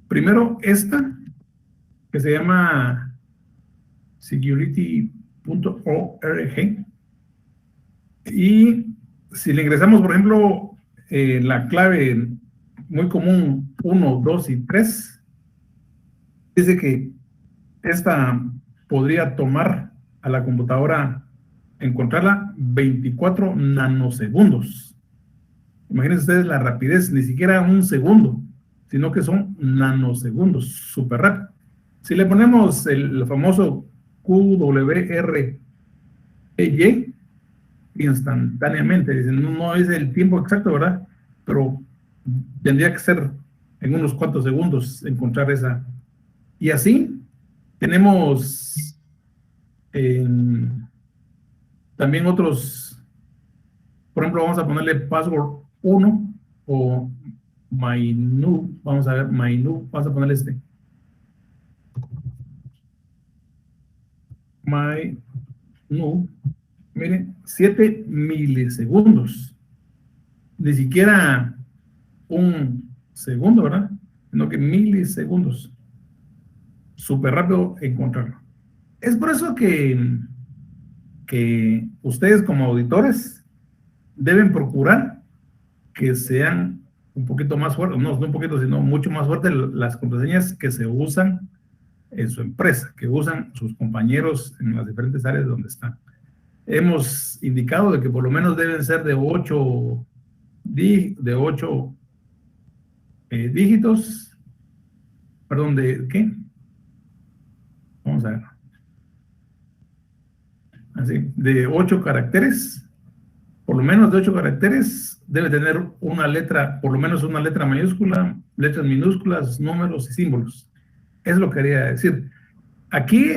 primero esta, que se llama security.org, y si le ingresamos, por ejemplo, la clave muy común 1, 2 y 3, dice que esta podría tomar a la computadora, encontrarla 24 nanosegundos. Imagínense ustedes la rapidez, ni siquiera un segundo, sino que son nanosegundos, súper rápido. Si le ponemos el famoso QWERTY, instantáneamente, dicen, no es el tiempo exacto, ¿verdad? Pero tendría que ser en unos cuantos segundos encontrar esa. Y así tenemos también otros, por ejemplo, vamos a ponerle password 1 o myNew, vamos a ver, myNew, vamos a ponerle myNew, miren, 7 milisegundos, ni siquiera un segundo, ¿verdad? Sino que milisegundos, súper rápido encontrarlo. Es por eso que ustedes como auditores deben procurar que sean un poquito más fuertes, no un poquito, sino mucho más fuertes las contraseñas que se usan en su empresa, que usan sus compañeros en las diferentes áreas donde están. Hemos indicado de que por lo menos deben ser de 8 dígitos, perdón, ¿de qué? Vamos a ver. Así, de 8 caracteres, por lo menos de 8 caracteres, debe tener una letra, por lo menos una letra mayúscula, letras minúsculas, números y símbolos. Es lo que quería decir. Aquí,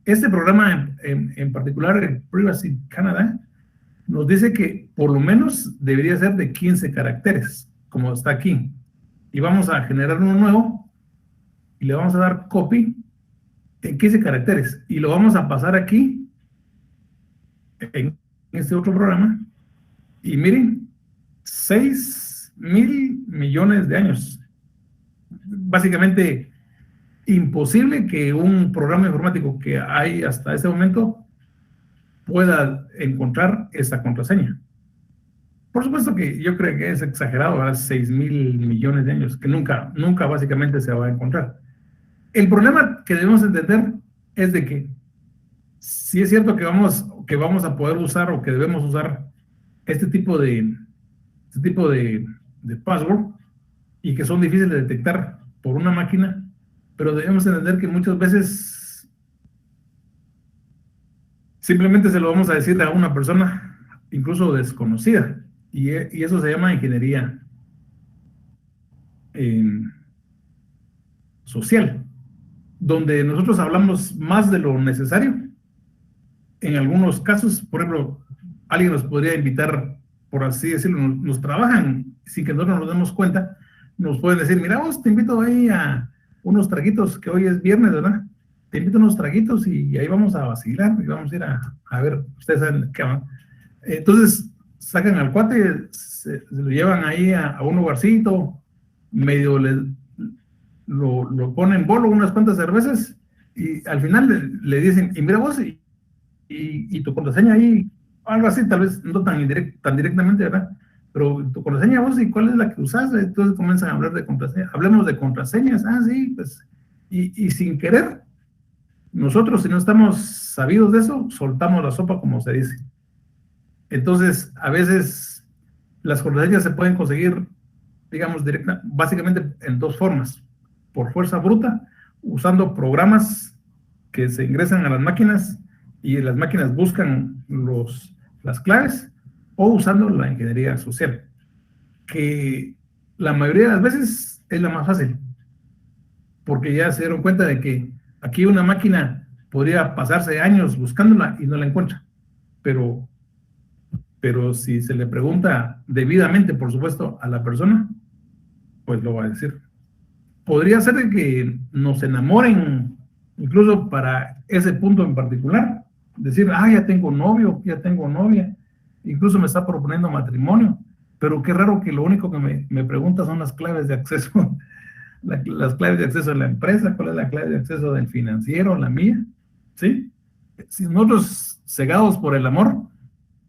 este programa en particular, el Privacy Canada, nos dice que por lo menos debería ser de 15 caracteres, como está aquí. Y vamos a generar uno nuevo y le vamos a dar copy en 15 caracteres y lo vamos a pasar aquí en este otro programa y miren, 6,000 millones de años. Básicamente imposible que un programa informático que hay hasta este momento pueda encontrar esta contraseña. Por supuesto que yo creo que es exagerado, ¿verdad? 6,000 millones de años, que nunca básicamente se va a encontrar. El problema que debemos entender es de que sí es cierto que vamos a poder usar o que debemos usar este tipo de password y que son difíciles de detectar por una máquina, pero debemos entender que muchas veces simplemente se lo vamos a decir a una persona, incluso desconocida, y eso se llama ingeniería social, donde nosotros hablamos más de lo necesario. En algunos casos, por ejemplo, alguien nos podría invitar, por así decirlo, nos trabajan sin que nosotros nos demos cuenta, nos pueden decir, mira vos, te invito ahí a unos traguitos, que hoy es viernes, ¿verdad? Te invito a unos traguitos y ahí vamos a vacilar y vamos a ir a ver, ustedes saben qué van. Entonces, sacan al cuate, se lo llevan ahí a un lugarcito, medio lo ponen en bolo unas cuantas cervezas y al final le dicen, y mira vos, y tu contraseña ahí, algo así, tal vez no tan directamente, ¿verdad? Pero tu contraseña vos, ¿y cuál es la que usas? Entonces comienzan a hablar de contraseñas. Hablemos de contraseñas, sí, pues, y sin querer, nosotros, si no estamos sabidos de eso, soltamos la sopa, como se dice. Entonces, a veces, las contraseñas se pueden conseguir, digamos, básicamente en dos formas. Por fuerza bruta, usando programas que se ingresan a las máquinas y las máquinas buscan las claves, o usando la ingeniería social, que la mayoría de las veces es la más fácil, porque ya se dieron cuenta de que aquí una máquina podría pasarse años buscándola y no la encuentra, pero si se le pregunta debidamente, por supuesto, a la persona, pues lo va a decir. Podría ser de que nos enamoren, incluso para ese punto en particular, decir, ya tengo novio, ya tengo novia, incluso me está proponiendo matrimonio, pero qué raro que lo único que me pregunta son las claves de acceso, las claves de acceso de la empresa, cuál es la clave de acceso del financiero, la mía, ¿sí? Si nosotros cegados por el amor,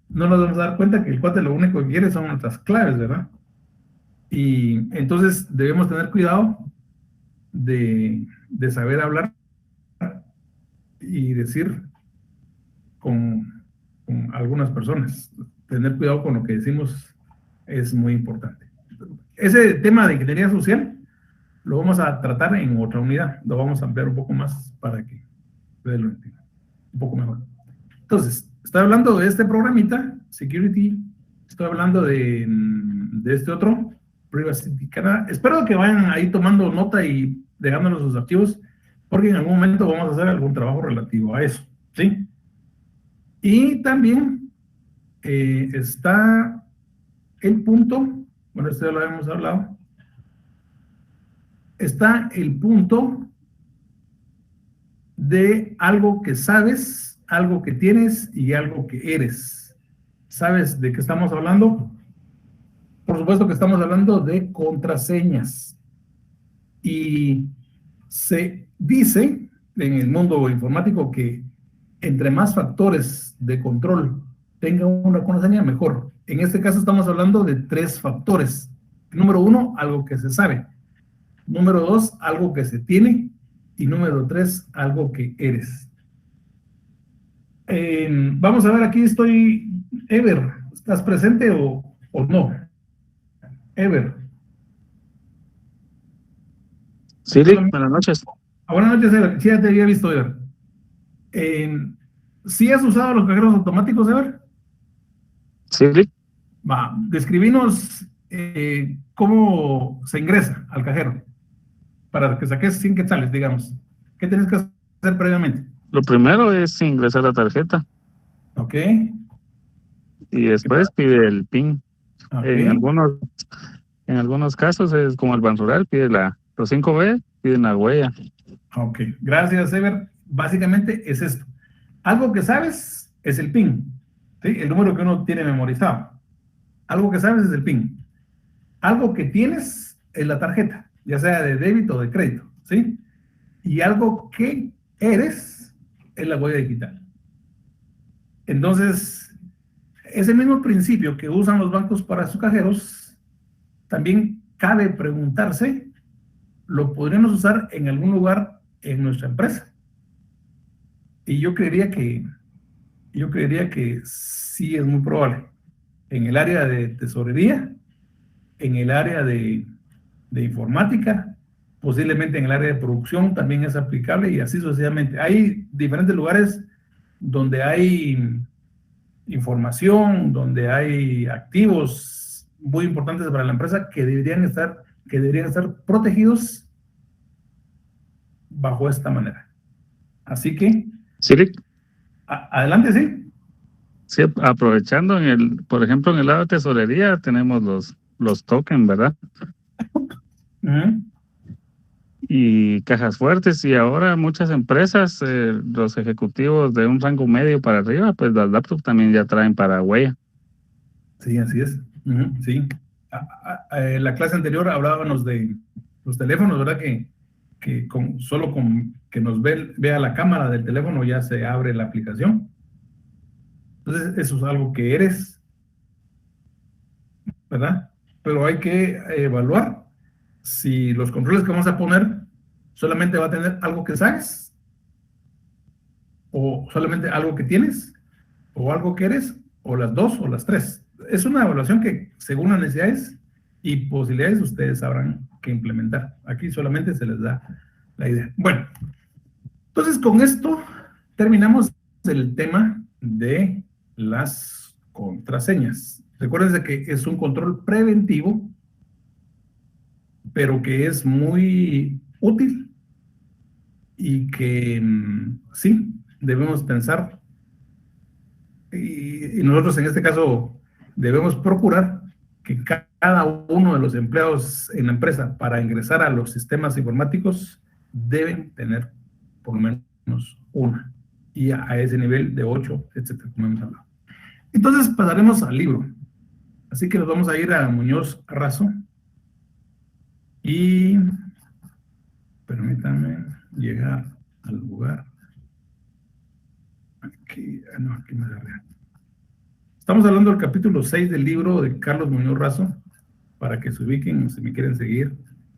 no nos vamos a dar cuenta que el cuate lo único que quiere son nuestras claves, ¿verdad? Y entonces debemos tener cuidado de saber hablar y decir con algunas personas. Tener cuidado con lo que decimos es muy importante. Ese tema de ingeniería social lo vamos a tratar en otra unidad. Lo vamos a ampliar un poco más para que ustedes lo entiendan un poco mejor. Entonces, estoy hablando de este programita, Security. Estoy hablando de este otro, Privacy Canada. Espero que vayan ahí tomando nota y dejándonos sus archivos, porque en algún momento vamos a hacer algún trabajo relativo a eso, ¿sí? Y también está el punto, bueno, esto ya lo habíamos hablado, está el punto de algo que sabes, algo que tienes y algo que eres. ¿Sabes de qué estamos hablando? Por supuesto que estamos hablando de contraseñas. Y se dice en el mundo informático que entre más factores de control tenga una contraseña, mejor. En este caso estamos hablando de 3 factores. Número 1, algo que se sabe. Número 2, algo que se tiene. Y número 3, algo que eres. Vamos a ver, aquí estoy. Ever, ¿estás presente o no? Ever. Sí, Rick, buenas noches. Buenas noches, Ever. Sí, ya te había visto, Ever. ¿Sí has usado los cajeros automáticos, Ever? Sí, Rick. Va, describinos cómo se ingresa al cajero para que saques 100 quetzales, digamos. ¿Qué tienes que hacer previamente? Lo primero es ingresar la tarjeta Ok. y después pide el PIN. Okay. En algunos casos es como el Ban Rural, pide los 5B, piden la huella. Ok, gracias, Ever. Básicamente es esto. Algo que sabes es el PIN, ¿sí? El número que uno tiene memorizado. Algo que sabes es el PIN. Algo que tienes es la tarjeta, ya sea de débito o de crédito, ¿sí? Y algo que eres es la huella digital. Entonces, ese mismo principio que usan los bancos para sus cajeros, también cabe preguntarse, ¿lo podríamos usar en algún lugar en nuestra empresa? Y yo creería que sí es muy probable. En el área de tesorería, en el área de informática, posiblemente en el área de producción también es aplicable y así sucesivamente. Hay diferentes lugares donde hay información, donde hay activos muy importantes para la empresa que deberían estar protegidos bajo esta manera. Así que, Sí, Rick. Adelante, sí. Sí, aprovechando por ejemplo, en el lado de tesorería tenemos los tokens, ¿verdad? Y cajas fuertes, y ahora muchas empresas, los ejecutivos de un rango medio para arriba, pues las laptops también ya traen para huella. Sí, así es. Sí. La clase anterior hablábamos de los teléfonos, ¿verdad? Que solo con que nos vea la cámara del teléfono ya se abre la aplicación. Entonces, eso es algo que eres, ¿verdad? Pero hay que evaluar si los controles que vamos a poner solamente va a tener algo que sabes, o solamente algo que tienes, o algo que eres, o las dos, o las tres. Es una evaluación que, según las necesidades y posibilidades, ustedes sabrán qué implementar. Aquí solamente se les da la idea. Bueno, entonces con esto terminamos el tema de las contraseñas. Recuérdense que es un control preventivo, pero que es muy útil y que sí, debemos pensar, y nosotros en este caso debemos procurar que cada uno de los empleados en la empresa para ingresar a los sistemas informáticos deben tener por lo menos una, y a ese nivel de 8, etcétera, como hemos hablado. Entonces pasaremos al libro. Así que nos vamos a ir a Muñoz Razo y permítanme llegar al lugar. Aquí, no, aquí me agarré. Estamos hablando del capítulo 6 del libro de Carlos Muñoz Razo, para que se ubiquen, si me quieren seguir,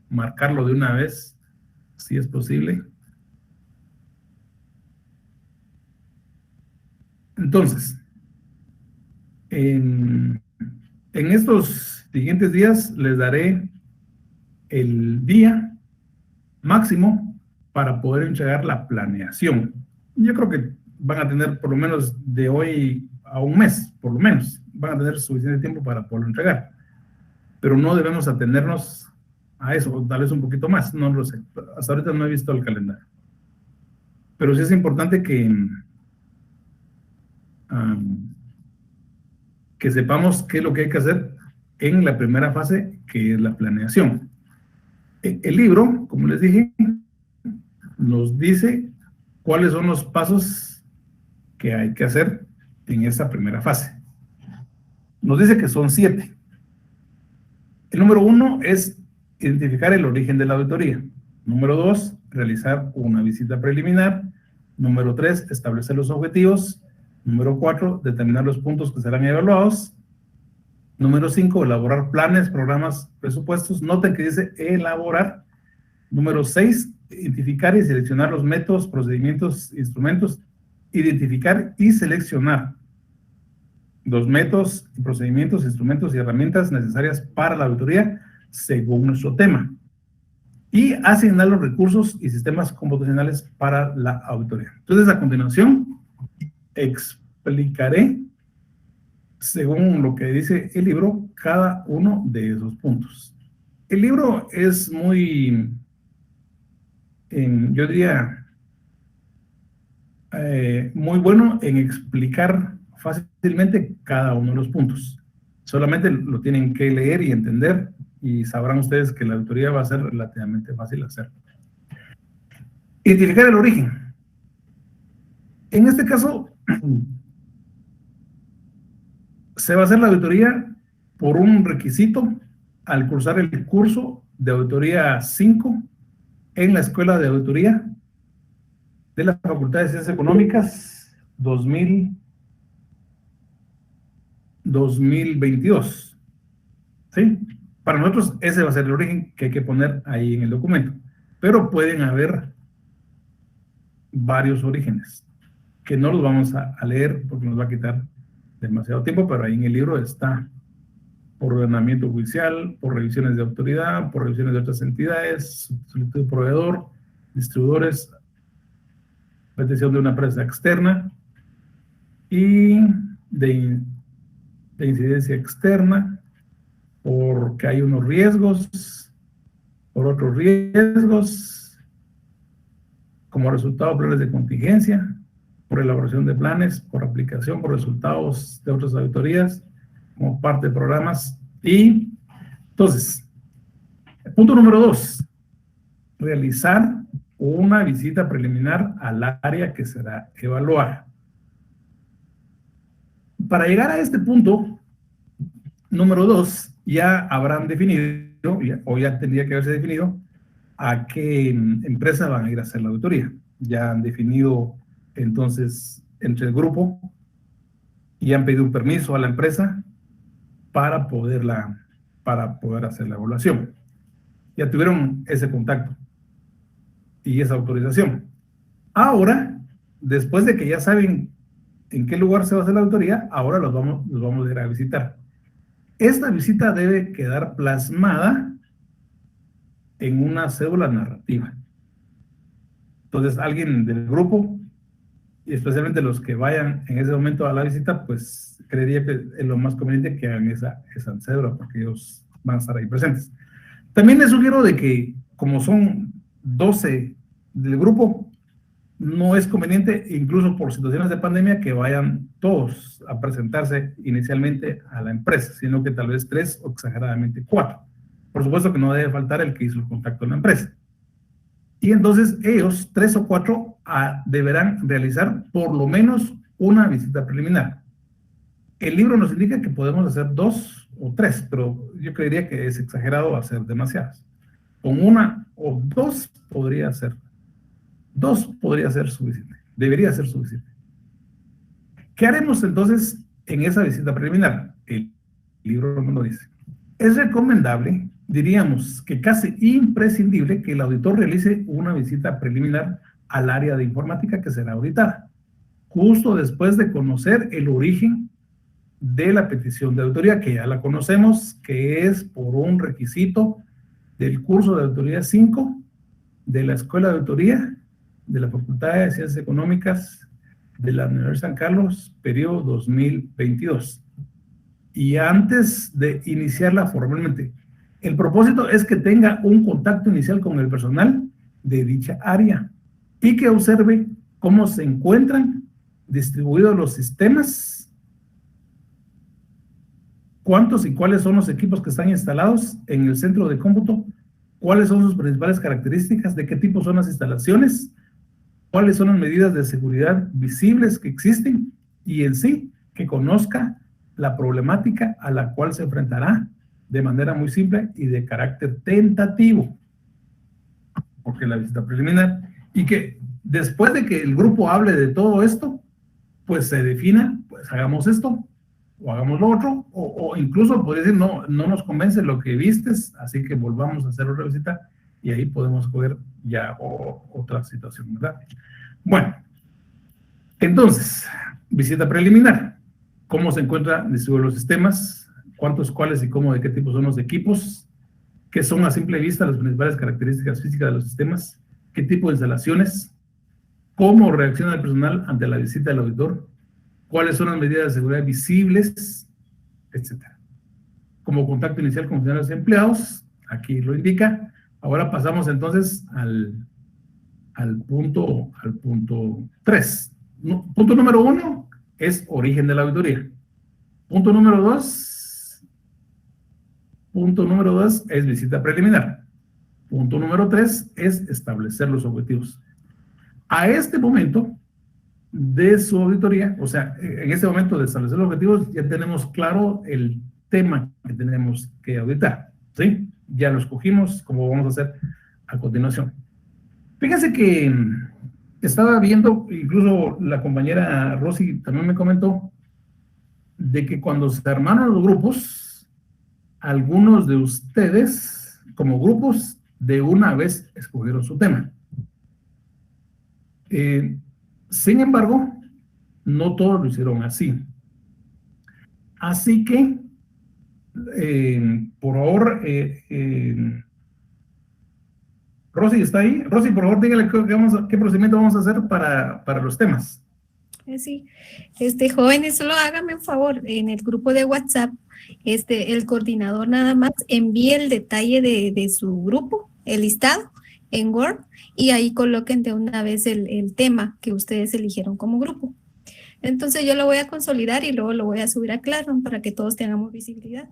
marcarlo de una vez, si es posible. Entonces, en estos siguientes días les daré el día máximo para poder entregar la planeación. Yo creo que van a tener por lo menos de hoy a un mes, por lo menos, van a tener suficiente tiempo para poderlo entregar. Pero no debemos atenernos a eso, o tal vez un poquito más, no lo sé. Hasta ahorita no he visto el calendario. Pero sí es importante que sepamos qué es lo que hay que hacer en la primera fase, que es la planeación. El libro, como les dije, nos dice cuáles son los pasos que hay que hacer en esa primera fase. Nos dice que son 7. El número 1 es identificar el origen de la auditoría. Número 2, realizar una visita preliminar. Número 3, establecer los objetivos. Número 4, determinar los puntos que serán evaluados. Número 5, elaborar planes, programas, presupuestos. Noten que dice elaborar. Número 6, identificar y seleccionar los métodos, procedimientos, instrumentos. Identificar y seleccionar los métodos, procedimientos, instrumentos y herramientas necesarias para la auditoría según nuestro tema. Y asignar los recursos y sistemas computacionales para la auditoría. Entonces, a continuación, explicaré, según lo que dice el libro, cada uno de esos puntos. El libro es muy, yo diría, muy bueno en explicar fácilmente cada uno de los puntos. Solamente lo tienen que leer y entender, y sabrán ustedes que la auditoría va a ser relativamente fácil hacer. Identificar el origen. En este caso, se va a hacer la auditoría por un requisito al cursar el curso de auditoría 5 en la Escuela de Auditoría de la Facultad de Ciencias Económicas 2022. ¿Sí? Para nosotros ese va a ser el origen que hay que poner ahí en el documento. Pero pueden haber varios orígenes que no los vamos a leer porque nos va a quitar demasiado tiempo, pero ahí en el libro está por ordenamiento judicial, por revisiones de autoridad, por revisiones de otras entidades, solicitud de proveedor, distribuidores, petición de una empresa externa y de incidencia externa, porque hay unos riesgos, por otros riesgos, como resultado de planes de contingencia, por elaboración de planes, por aplicación, por resultados de otras auditorías, como parte de programas. Y entonces, el punto número 2, realizar una visita preliminar al área que será evaluada. Para llegar a este punto, número 2, ya habrán definido, o ya tendría que haberse definido, a qué empresa van a ir a hacer la auditoría. Ya han definido entonces entre el grupo y han pedido un permiso a la empresa para poder hacer la evaluación. Ya tuvieron ese contacto y esa autorización. Ahora, después de que ya saben en qué lugar se va a hacer la auditoría, ahora los vamos a ir a visitar. Esta visita debe quedar plasmada en una cédula narrativa. Entonces, alguien del grupo, y especialmente los que vayan en ese momento a la visita, pues creería que es lo más conveniente que hagan esa cédula, porque ellos van a estar ahí presentes. También les sugiero de que, como son 12 del grupo, no es conveniente, incluso por situaciones de pandemia, que vayan todos a presentarse inicialmente a la empresa, sino que tal vez 3 o exageradamente 4. Por supuesto que no debe faltar el que hizo el contacto en la empresa. Y entonces ellos, 3 o 4, deberán realizar por lo menos una visita preliminar. El libro nos indica que podemos hacer 2 o 3, pero yo creería que es exagerado hacer demasiadas. Con 1 o 2 podría ser. 2 podría ser suficiente, debería ser suficiente. ¿Qué haremos entonces en esa visita preliminar? El libro no lo dice. Es recomendable, diríamos que casi imprescindible, que el auditor realice una visita preliminar al área de informática que será auditada, justo después de conocer el origen de la petición de auditoría, que ya la conocemos, que es por un requisito del curso de auditoría 5 de la Escuela de Auditoría de la Facultad de Ciencias Económicas de la Universidad de San Carlos, periodo 2022. Y antes de iniciarla formalmente, el propósito es que tenga un contacto inicial con el personal de dicha área y que observe cómo se encuentran distribuidos los sistemas, cuántos y cuáles son los equipos que están instalados en el centro de cómputo, cuáles son sus principales características, de qué tipo son las instalaciones, cuáles son las medidas de seguridad visibles que existen y en sí que conozca la problemática a la cual se enfrentará de manera muy simple y de carácter tentativo, porque la visita preliminar, y que después de que el grupo hable de todo esto, pues se defina, pues hagamos esto, o hagamos lo otro, o incluso podría decir, no nos convence lo que vistes, así que volvamos a hacer otra visita, y ahí podemos ver ya otra situación, ¿verdad? Bueno, entonces, visita preliminar. ¿Cómo se encuentran distribuidos los sistemas? ¿Cuántos, cuáles y cómo, de qué tipo son los equipos? ¿Qué son a simple vista las principales características físicas de los sistemas? ¿Qué tipo de instalaciones? ¿Cómo reacciona el personal ante la visita del auditor? ¿Cuáles son las medidas de seguridad visibles? Etcétera. Como contacto inicial con funcionarios y empleados, aquí lo indica. Ahora pasamos entonces al punto 3. Punto número 1 es origen de la auditoría. Punto número 2 es visita preliminar. Punto número 3 es establecer los objetivos. A este momento de su auditoría, o sea, en este momento de establecer los objetivos, ya tenemos claro el tema que tenemos que auditar, ¿sí? Ya lo escogimos, como vamos a hacer a continuación. Fíjense que estaba viendo, incluso la compañera Rosy también me comentó, de que cuando se armaron los grupos, algunos de ustedes, como grupos, de una vez escogieron su tema. Sin embargo, no todos lo hicieron así. Así que, por favor, Rosy, ¿está ahí? Rosy, por favor, dígale qué procedimiento vamos a hacer para los temas. Sí, jóvenes, solo háganme un favor, en el grupo de WhatsApp, el coordinador nada más envíe el detalle de su grupo, el listado en Word, y ahí coloquen de una vez el tema que ustedes eligieron como grupo. Entonces yo lo voy a consolidar y luego lo voy a subir a Classroom para que todos tengamos visibilidad.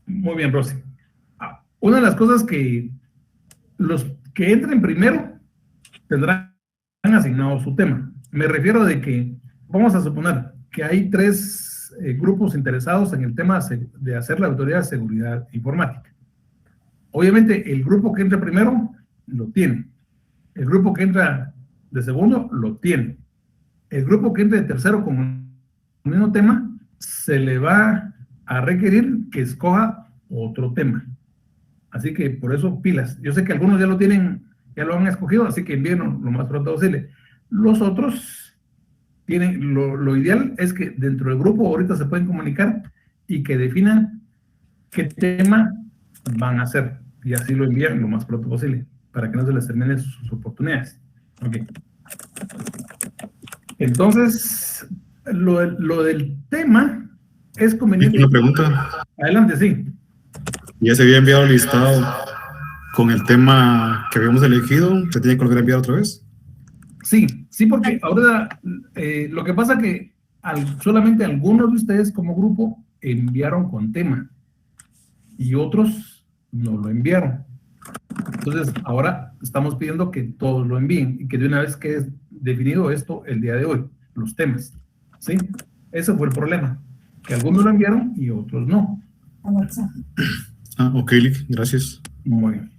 Muy bien, Rosy. Una de las cosas que los que entren primero tendrán asignado su tema. Me refiero de que, vamos a suponer que hay 3 grupos interesados en el tema de hacer la auditoría de seguridad informática. Obviamente, el grupo que entra primero lo tiene. El grupo que entra de segundo lo tiene. El grupo que entra de tercero con el mismo tema, se le va a requerir que escoja otro tema. Así que por eso pilas. Yo sé que algunos ya lo tienen, ya lo han escogido, así que envíenlo lo más pronto posible. Los otros tienen, lo ideal es que dentro del grupo ahorita se pueden comunicar y que definan qué tema van a hacer y así lo envían lo más pronto posible para que no se les terminen sus oportunidades. Ok. Entonces, lo del tema es conveniente. Una pregunta. Adelante, sí. Ya se había enviado el listado con el tema que habíamos elegido. ¿Se tiene que volver a enviar otra vez? Sí, porque ahora lo que pasa que solamente algunos de ustedes como grupo enviaron con tema y otros no lo enviaron. Entonces, ahora estamos pidiendo que todos lo envíen y que de una vez quede definido esto el día de hoy, los temas, ¿sí? Ese fue el problema. que algunos lo enviaron y otros no. Ok, Lick, gracias. Muy bien.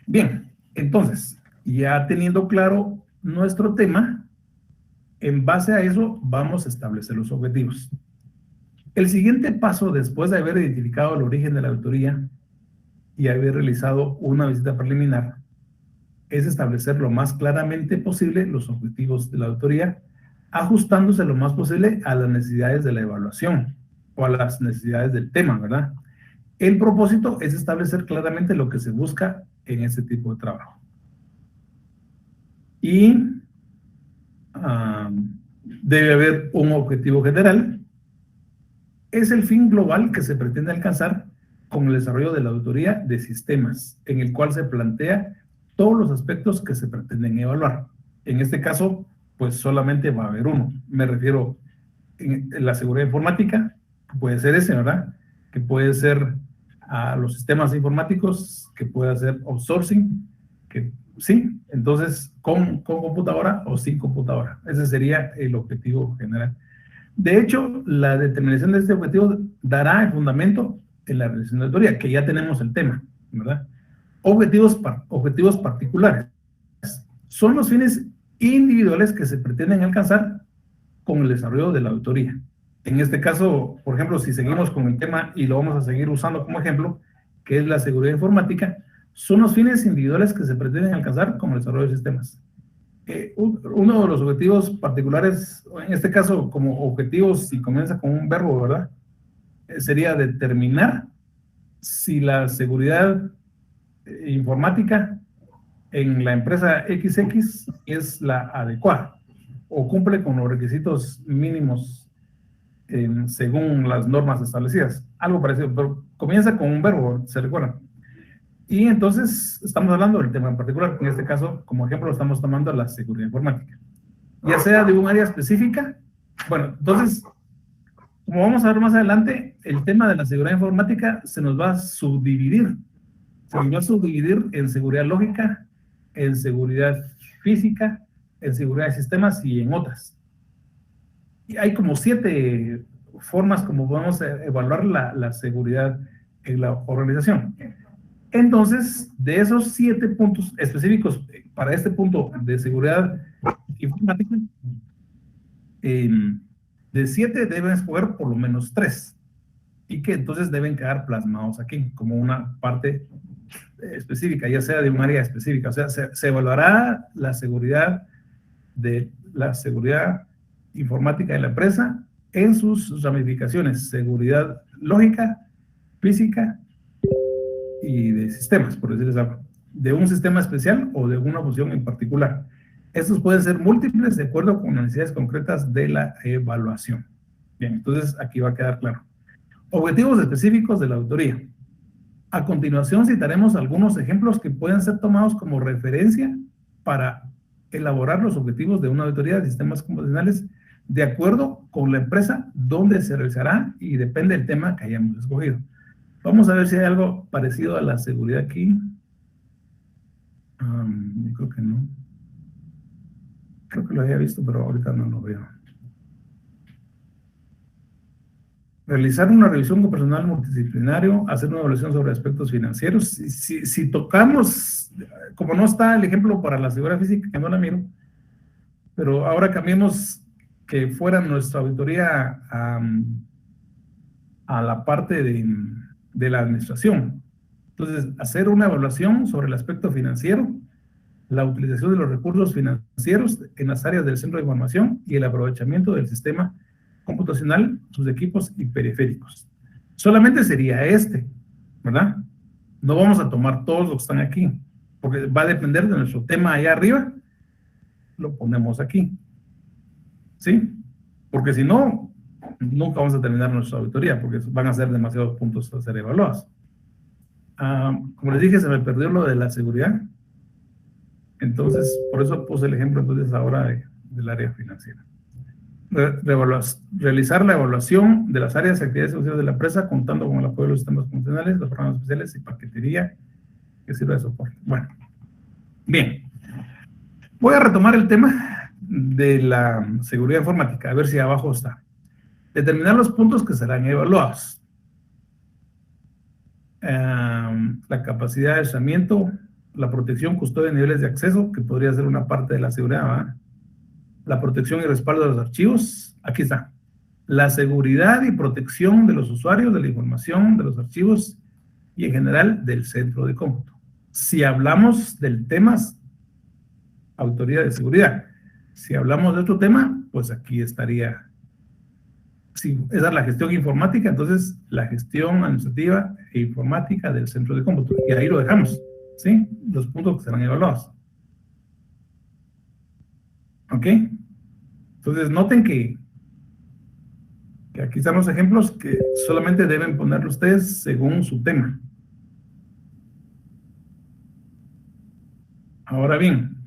Bien, entonces, ya teniendo claro nuestro tema, en base a eso vamos a establecer los objetivos. El siguiente paso, después de haber identificado el origen de la auditoría y haber realizado una visita preliminar, es establecer lo más claramente posible los objetivos de la auditoría, ajustándose lo más posible a las necesidades de la evaluación o a las necesidades del tema, ¿verdad? El propósito es establecer claramente lo que se busca en este tipo de trabajo. Y debe haber un objetivo general. Es el fin global que se pretende alcanzar con el desarrollo de la auditoría de sistemas, en el cual se plantea todos los aspectos que se pretenden evaluar. En este caso, pues solamente va a haber uno. Me refiero en la seguridad informática, puede ser ese, ¿verdad? Que puede ser a los sistemas informáticos, que puede ser outsourcing, que sí, entonces con computadora o sin computadora. Ese sería el objetivo general. De hecho, la determinación de este objetivo dará el fundamento en la realización de auditoría, que ya tenemos el tema, ¿verdad? Objetivos particulares. Son los fines individuales que se pretenden alcanzar con el desarrollo de la auditoría. En este caso, por ejemplo, si seguimos con el tema y lo vamos a seguir usando como ejemplo, que es la seguridad informática, son los fines individuales que se pretenden alcanzar con el desarrollo de sistemas. Uno de los objetivos particulares, en este caso como objetivos, si comienza con un verbo, ¿verdad? Sería determinar si la seguridad informática en la empresa XX es la adecuada o cumple con los requisitos mínimos según las normas establecidas. Algo parecido, pero comienza con un verbo, ¿se recuerdan? Y entonces estamos hablando del tema en particular. En este caso, como ejemplo, estamos tomando la seguridad informática. Ya sea de un área específica. Bueno, entonces, como vamos a ver más adelante, el tema de la seguridad informática se nos va a subdividir. Se nos va a subdividir en seguridad lógica, en seguridad física, en seguridad de sistemas y en otras. Y hay como 7 formas como podemos evaluar la seguridad en la organización. Entonces, de esos 7 puntos específicos para este punto de seguridad informática, de 7 deben escoger por lo menos 3, y que entonces deben quedar plasmados aquí como una parte específica, ya sea de un área específica. O sea, se evaluará la seguridad informática de la empresa en sus ramificaciones: seguridad lógica, física y de sistemas, por decirles algo, de un sistema especial o de una función en particular. Estos pueden ser múltiples de acuerdo con las necesidades concretas de la evaluación. Bien, entonces aquí va a quedar claro. Objetivos específicos de la auditoría. A continuación citaremos algunos ejemplos que pueden ser tomados como referencia para elaborar los objetivos de una auditoría de sistemas computacionales de acuerdo con la empresa donde se realizará y depende del tema que hayamos escogido. Vamos a ver si hay algo parecido a la seguridad aquí. Yo creo que no. Creo que lo había visto, pero ahorita no lo veo. Realizar una revisión con personal multidisciplinario, hacer una evaluación sobre aspectos financieros. Si tocamos, como no está el ejemplo para la seguridad física, que no la miro, pero ahora cambiemos que fuera nuestra auditoría a la parte de la administración. Entonces, hacer una evaluación sobre el aspecto financiero, la utilización de los recursos financieros en las áreas del centro de información y el aprovechamiento del sistema computacional, sus equipos y periféricos. Solamente sería ¿verdad? No vamos a tomar todos los que están aquí, porque va a depender de nuestro tema allá arriba. Lo ponemos aquí. ¿Sí? Porque si no, nunca vamos a terminar nuestra auditoría, porque van a ser demasiados puntos a ser evaluados. Como les dije, se me perdió lo de la seguridad. Entonces, por eso puse el ejemplo entonces ahora del área financiera. Realizar la evaluación de las áreas de actividades de la empresa contando con el apoyo de los sistemas funcionales, los programas especiales y paquetería que sirva de soporte. Bueno, bien. Voy a retomar el tema de la seguridad informática, a ver si abajo está. Determinar los puntos que serán evaluados. La capacidad de aislamiento, la protección, custodia de niveles de acceso, que podría ser una parte de la seguridad, ¿verdad? La protección y respaldo de los archivos, aquí está. La seguridad y protección de los usuarios, de la información, de los archivos y en general del centro de cómputo. Si hablamos del tema autoridad de seguridad, si hablamos de otro tema, pues aquí estaría. Si esa es la gestión informática, entonces la gestión administrativa e informática del centro de cómputo. Y ahí lo dejamos, ¿sí? Los puntos que serán evaluados. ¿Ok? Entonces noten que aquí están los ejemplos que solamente deben ponerlo ustedes según su tema. Ahora bien,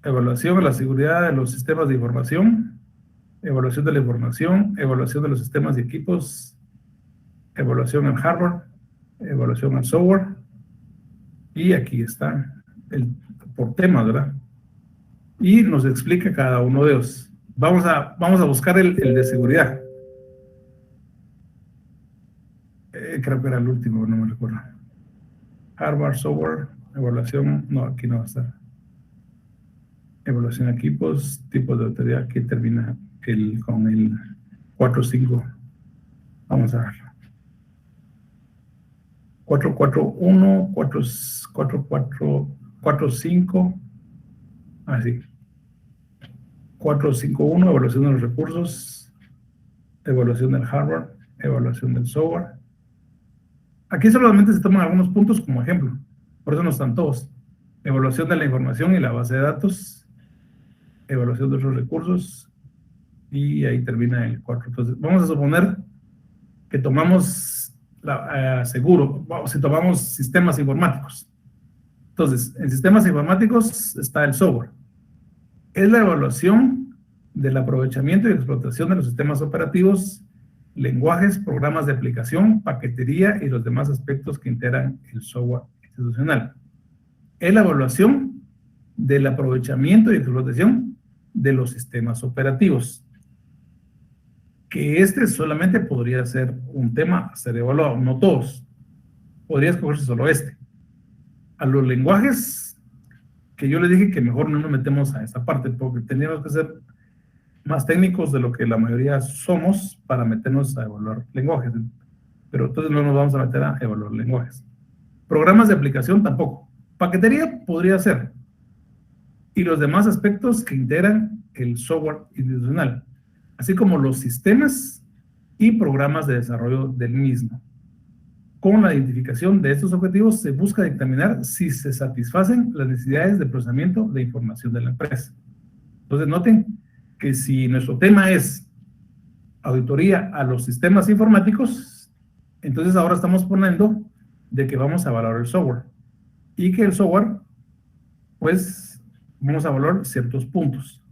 evaluación de la seguridad de los sistemas de información, evaluación de la información, evaluación de los sistemas y equipos, evaluación en hardware, evaluación en software, y aquí está por tema, ¿verdad? Y nos explica cada uno de ellos. Vamos a buscar el de seguridad. Creo que era el último, no me recuerdo. Hardware, software, evaluación, no, aquí no va a estar. Evaluación de equipos, tipos de autoridad, aquí termina con el 4.5. Vamos a verlo. 4.4.1, 4.4.5, así. 4.5.1, evaluación de los recursos, evaluación del hardware, evaluación del software. Aquí solamente se toman algunos puntos como ejemplo, por eso no están todos. Evaluación de la información y la base de datos, evaluación de los recursos, y ahí termina el 4. Entonces, vamos a suponer que tomamos seguro, si tomamos sistemas informáticos. Entonces, en sistemas informáticos está el software. Es la evaluación del aprovechamiento y explotación de los sistemas operativos, lenguajes, programas de aplicación, paquetería y los demás aspectos que integran el software institucional. Es la evaluación del aprovechamiento y explotación de los sistemas operativos, que este solamente podría ser un tema a ser evaluado, no todos, podría escogerse solo este. A los lenguajes, que yo les dije que mejor no nos metemos a esa parte, porque tendríamos que ser más técnicos de lo que la mayoría somos para meternos a evaluar lenguajes, pero entonces no nos vamos a meter a evaluar lenguajes. Programas de aplicación tampoco. Paquetería podría ser, y los demás aspectos que integran el software institucional, así como los sistemas y programas de desarrollo del mismo. Con la identificación de estos objetivos se busca dictaminar si se satisfacen las necesidades de procesamiento de información de la empresa. Entonces noten que si nuestro tema es auditoría a los sistemas informáticos, entonces ahora estamos poniendo de que vamos a valorar el software, y que el software, pues, vamos a valorar ciertos puntos.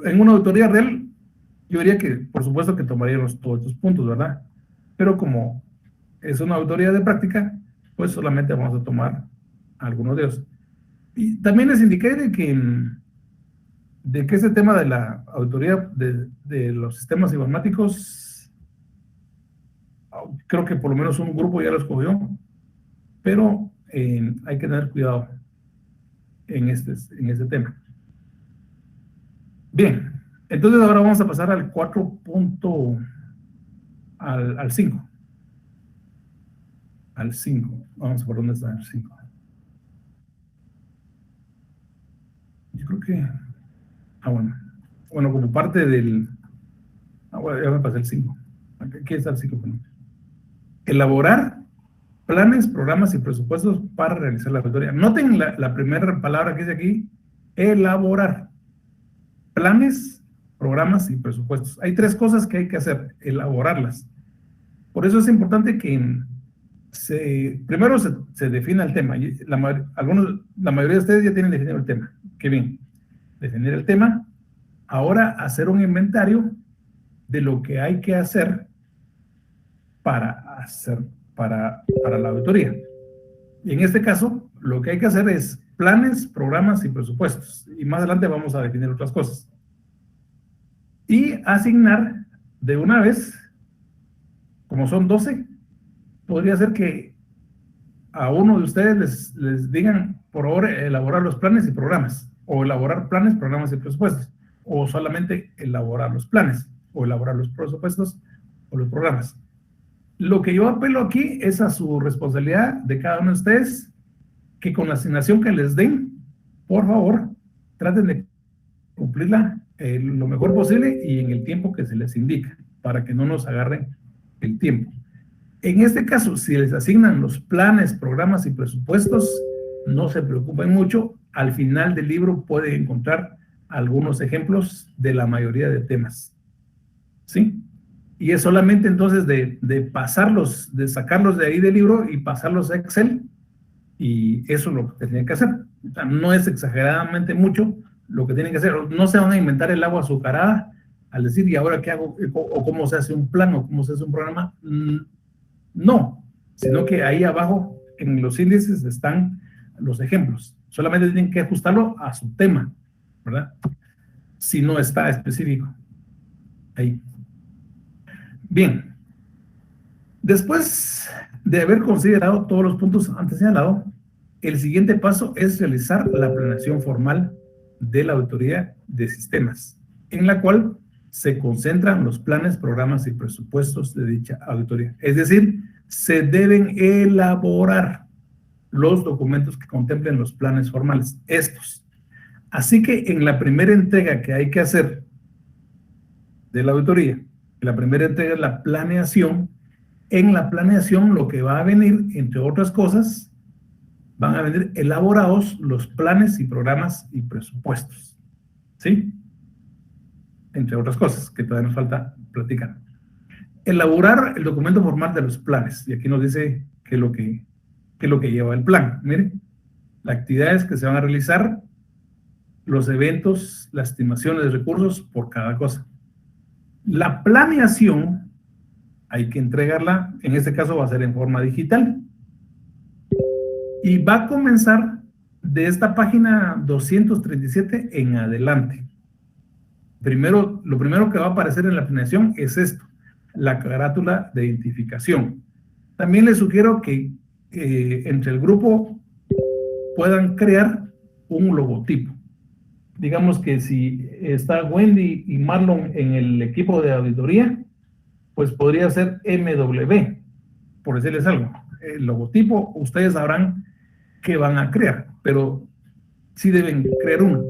En una auditoría real, yo diría que, por supuesto, que tomaríamos todos estos puntos, ¿verdad? Pero como es una auditoría de práctica, pues solamente vamos a tomar algunos de ellos. Y también les indiqué de que ese tema de la auditoría de los sistemas informáticos, creo que por lo menos un grupo ya lo escogió, pero hay que tener cuidado en este tema. Bien, entonces ahora vamos a pasar al 5. Al 5. Vamos a ver dónde está el 5. Yo creo que... bueno, como parte del... bueno, ya me pasé el 5. Aquí está el 5. Elaborar planes, programas y presupuestos para realizar la auditoría. Noten la primera palabra que dice aquí, elaborar. Planes, programas y presupuestos. Hay 3 cosas que hay que hacer, elaborarlas. Por eso es importante que primero se defina el tema. La mayoría de ustedes ya tienen definido el tema. Qué bien. Definir el tema. Ahora hacer un inventario de lo que hay que hacer para hacer para la auditoría. Y en este caso, lo que hay que hacer es planes, programas y presupuestos. Y más adelante vamos a definir otras cosas. Y asignar de una vez, como son 12, podría ser que a uno de ustedes les digan por favor elaborar los planes y programas, o elaborar planes, programas y presupuestos, o solamente elaborar los planes, o elaborar los presupuestos o los programas. Lo que yo apelo aquí es a su responsabilidad de cada uno de ustedes, que con la asignación que les den, por favor, traten de cumplirla lo mejor posible y en el tiempo que se les indica, para que no nos agarren el tiempo. En este caso, si les asignan los planes, programas y presupuestos, no se preocupen mucho. Al final del libro pueden encontrar algunos ejemplos de la mayoría de temas. ¿Sí? Y es solamente entonces de pasarlos, de sacarlos de ahí del libro y pasarlos a Excel. Y eso es lo que tienen que hacer. O sea, no es exageradamente mucho lo que tienen que hacer. No se van a inventar el agua azucarada al decir, ¿y ahora qué hago? O cómo se hace un plan, o cómo se hace un programa. No, sino que ahí abajo en los índices están los ejemplos. Solamente tienen que ajustarlo a su tema, ¿verdad? Si no está específico. Ahí. Bien. Después de haber considerado todos los puntos antes señalados, el siguiente paso es realizar la planeación formal de la auditoría de sistemas, en la cual se concentran los planes, programas y presupuestos de dicha auditoría. Es decir, se deben elaborar los documentos que contemplen los planes formales, estos. Así que en la primera entrega que hay que hacer de la auditoría, la primera entrega es la planeación. En la planeación lo que va a venir, entre otras cosas, van a venir elaborados los planes y programas y presupuestos. ¿Sí? Entre otras cosas que todavía nos falta platicar. Elaborar el documento formal de los planes. Y aquí nos dice qué es lo que lleva el plan. Miren, las actividades que se van a realizar, los eventos, las estimaciones de recursos por cada cosa. La planeación hay que entregarla, en este caso va a ser en forma digital. Y va a comenzar de esta página 237 en adelante. Lo primero que va a aparecer en la planeación es esto, la carátula de identificación. También les sugiero que entre el grupo puedan crear un logotipo. Digamos que si está Wendy y Marlon en el equipo de auditoría, pues podría ser MW, por decirles algo. El logotipo, ustedes sabrán qué van a crear, pero sí deben crear uno.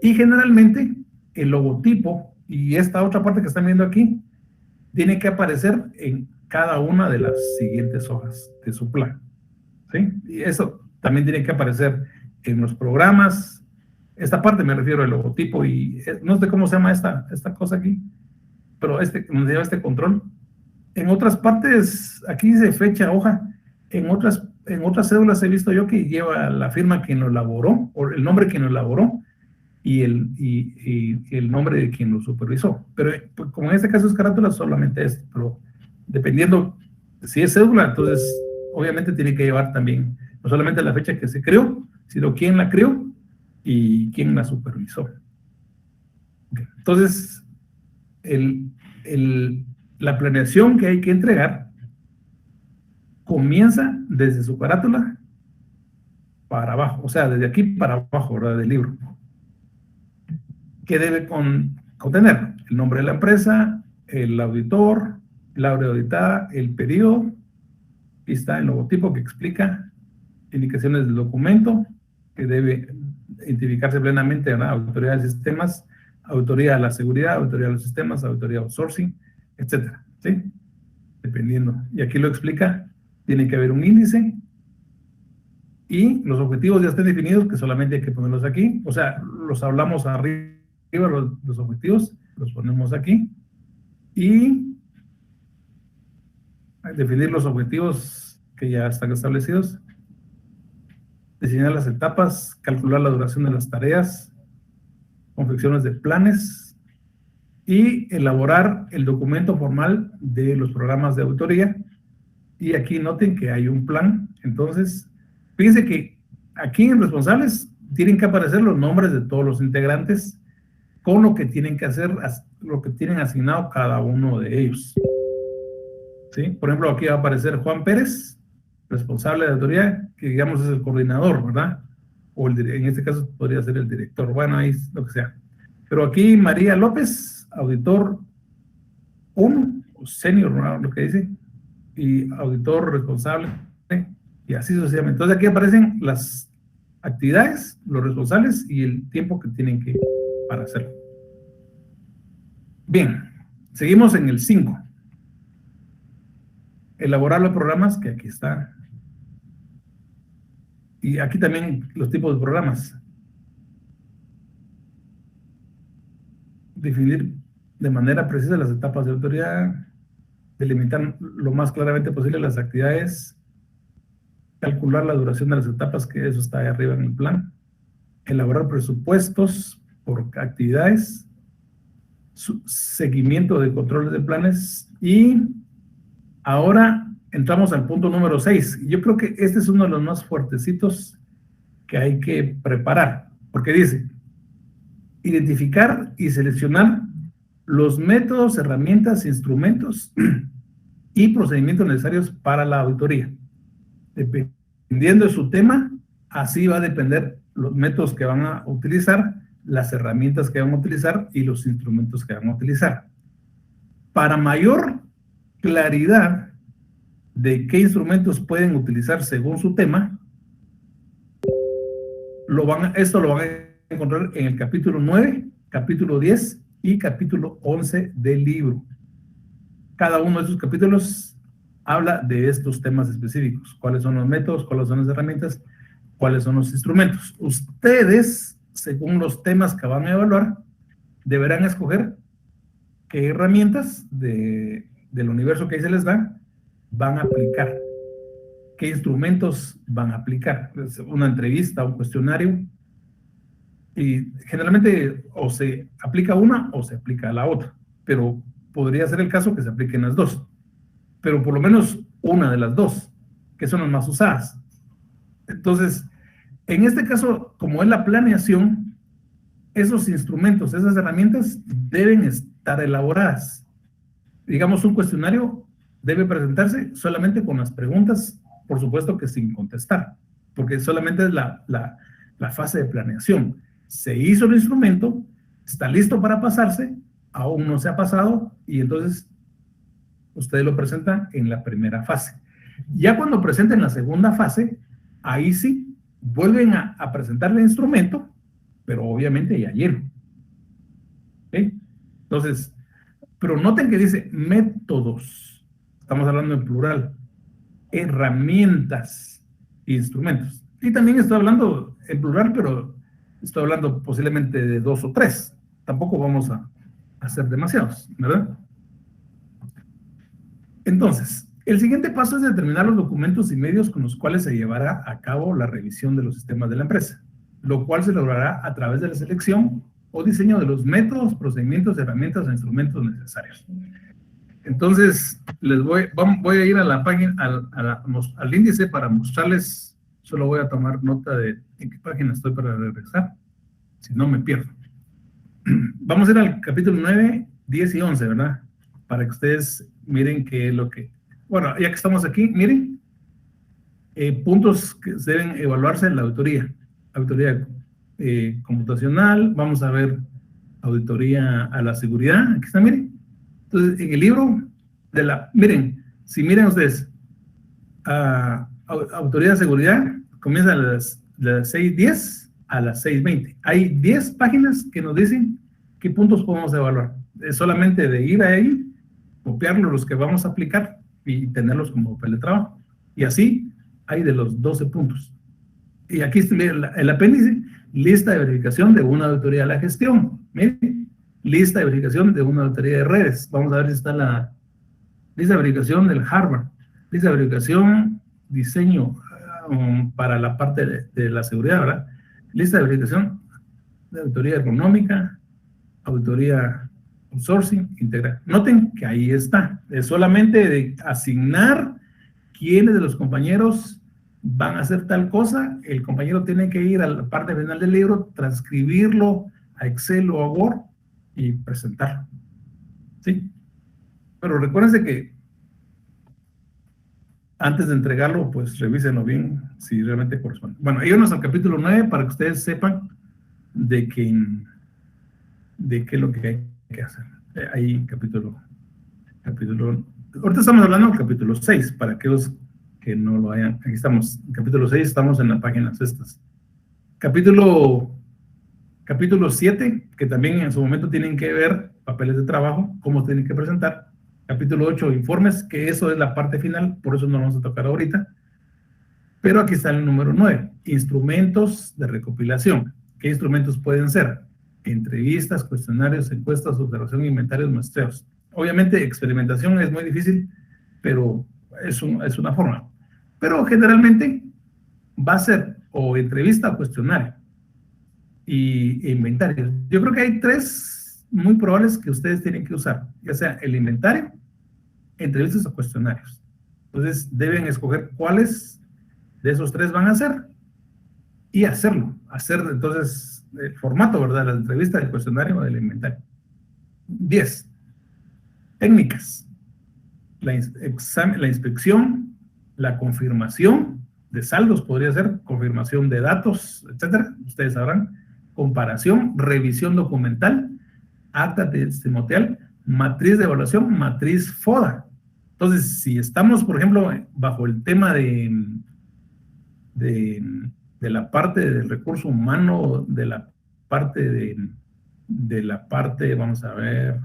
Y generalmente el logotipo y esta otra parte que están viendo aquí tiene que aparecer en cada una de las siguientes hojas de su plan. ¿Sí? Y eso también tiene que aparecer en los programas. Esta parte me refiero al logotipo y no sé cómo se llama esta cosa aquí, pero donde lleva este control. En otras partes, aquí dice fecha, hoja. En otras cédulas he visto yo que lleva la firma quien lo elaboró, o el nombre quien lo elaboró, y el nombre de quien lo supervisó. Pero pues, como en este caso es carátula, solamente esto. Pero dependiendo si es cédula, entonces obviamente tiene que llevar también no solamente la fecha que se creó, sino quién la creó y quién la supervisó. Okay. Entonces, la planeación que hay que entregar comienza desde su carátula para abajo, o sea, desde aquí para abajo, ¿verdad? Del libro. ¿Qué debe contener? El nombre de la empresa, el auditor, la área auditada, el periodo. Aquí está el logotipo que explica indicaciones del documento, que debe identificarse plenamente, ¿verdad? Auditoría de sistemas, auditoría de la seguridad, auditoría de los sistemas, auditoría de outsourcing, etcétera, ¿sí? Dependiendo. Y aquí lo explica, tiene que haber un índice y los objetivos ya están definidos, que solamente hay que ponerlos aquí. O sea, los hablamos arriba, los objetivos, los ponemos aquí. Y definir los objetivos que ya están establecidos. Diseñar las etapas, calcular la duración de las tareas, confecciones de planes y elaborar el documento formal de los programas de auditoría y aquí noten que hay un plan. Entonces, fíjense que aquí en responsables tienen que aparecer los nombres de todos los integrantes con lo que tienen que hacer, lo que tienen asignado cada uno de ellos. ¿Sí? Por ejemplo, aquí va a aparecer Juan Pérez, responsable de auditoría, que digamos es el coordinador, ¿verdad? O en este caso podría ser el director, bueno, ahí lo que sea. Pero aquí María López, auditor 1, o senior, ¿no? Lo que dice, y auditor responsable, y así sucesivamente. Entonces aquí aparecen las actividades, los responsables y el tiempo que tienen que para hacerlo. Bien, seguimos en el 5. Elaborar los programas, que aquí está. Y aquí también los tipos de programas. Definir de manera precisa las etapas de autoridad, delimitar lo más claramente posible las actividades, calcular la duración de las etapas, que eso está ahí arriba en el plan, elaborar presupuestos por actividades, seguimiento de controles de planes, y ahora entramos al punto número 6. Yo creo que este es uno de los más fuertecitos que hay que preparar, porque dice, identificar y seleccionar los métodos, herramientas, instrumentos y procedimientos necesarios para la auditoría. Dependiendo de su tema, así va a depender los métodos que van a utilizar, las herramientas que van a utilizar y los instrumentos que van a utilizar. Para mayor claridad de qué instrumentos pueden utilizar según su tema, esto lo van a encontrar en el capítulo 9, capítulo 10 y capítulo 11 del libro. Cada uno de esos capítulos habla de estos temas específicos. ¿Cuáles son los métodos? ¿Cuáles son las herramientas? ¿Cuáles son los instrumentos? Ustedes, según los temas que van a evaluar, deberán escoger qué herramientas del universo que ahí se les da van a aplicar. ¿Qué instrumentos van a aplicar? Una entrevista, un cuestionario. Y generalmente o se aplica una o se aplica la otra, pero podría ser el caso que se apliquen las dos, pero por lo menos una de las dos, que son las más usadas. Entonces, en este caso, como es la planeación, esos instrumentos, esas herramientas deben estar elaboradas. Digamos, un cuestionario debe presentarse solamente con las preguntas, por supuesto que sin contestar, porque solamente es la fase de planeación. Se hizo el instrumento, está listo para pasarse, aún no se ha pasado, y entonces ustedes lo presentan en la primera fase. Ya cuando presenten la segunda fase, ahí sí, vuelven a presentar el instrumento, pero obviamente ya lleno. ¿Okay? Entonces, pero noten que dice métodos, estamos hablando en plural, herramientas, instrumentos. Y también estoy hablando en plural, pero estoy hablando posiblemente de 2 o 3. Tampoco vamos a hacer demasiados, ¿verdad? Entonces, el siguiente paso es determinar los documentos y medios con los cuales se llevará a cabo la revisión de los sistemas de la empresa, lo cual se logrará a través de la selección o diseño de los métodos, procedimientos, herramientas e instrumentos necesarios. Entonces, voy a ir a la página, al índice para mostrarles. Solo voy a tomar nota de en qué página estoy para regresar, si no me pierdo. Vamos a ir al capítulo 9, 10 y 11, ¿verdad? Para que ustedes miren qué es lo que... Bueno, ya que estamos aquí, miren, puntos que deben evaluarse en la auditoría. Auditoría computacional, vamos a ver auditoría a la seguridad, aquí está, miren. Entonces, en el libro miren, si miren ustedes, auditoría de seguridad, comienza a las 6:10 a las 6:20. Hay 10 páginas que nos dicen qué puntos podemos evaluar. Es solamente de ir ahí, copiarlos los que vamos a aplicar y tenerlos como papel de trabajo. Y así hay de los 12 puntos. Y aquí está el apéndice, lista de verificación de una auditoría de la gestión. Miren, lista de verificación de una auditoría de redes. Vamos a ver si está la lista de verificación del hardware. Lista de verificación, diseño para la parte de la seguridad, ¿verdad? Lista de verificación de auditoría económica, auditoría outsourcing, integral. Noten que ahí está. Es solamente de asignar quiénes de los compañeros van a hacer tal cosa. El compañero tiene que ir a la parte final del libro, transcribirlo a Excel o a Word y presentarlo. ¿Sí? Pero recuérdense que antes de entregarlo, pues revísenlo bien si realmente corresponde. Bueno, íbamos al capítulo 9 para que ustedes sepan de qué es lo que hay que hacer. Ahí capítulo. Ahorita estamos hablando del capítulo 6, para aquellos que no lo hayan. Aquí estamos, en capítulo 6, estamos en las páginas estas. Capítulo 7, que también en su momento tienen que ver papeles de trabajo, cómo tienen que presentar. Capítulo 8, informes, que eso es la parte final, por eso no lo vamos a tocar ahorita. Pero aquí está el número 9, instrumentos de recopilación. ¿Qué instrumentos pueden ser? Entrevistas, cuestionarios, encuestas, observación, inventarios, muestreos. Obviamente, experimentación es muy difícil, pero es una forma. Pero generalmente va a ser o entrevista o cuestionario e inventario. Yo creo que hay 3 muy probables que ustedes tienen que usar, ya sea el inventario, entrevistas o cuestionarios. Entonces, deben escoger cuáles de esos 3 van a hacer y hacerlo. Hacer, entonces, el formato, ¿verdad? La entrevista, del cuestionario o del inventario. 10. Técnicas. La inspección, la confirmación de saldos, podría ser confirmación de datos, etcétera. Ustedes sabrán. Comparación, revisión documental, acta testimonial, matriz de evaluación, matriz FODA. Entonces, si estamos, por ejemplo, bajo el tema de la parte del recurso humano, de la parte vamos a ver,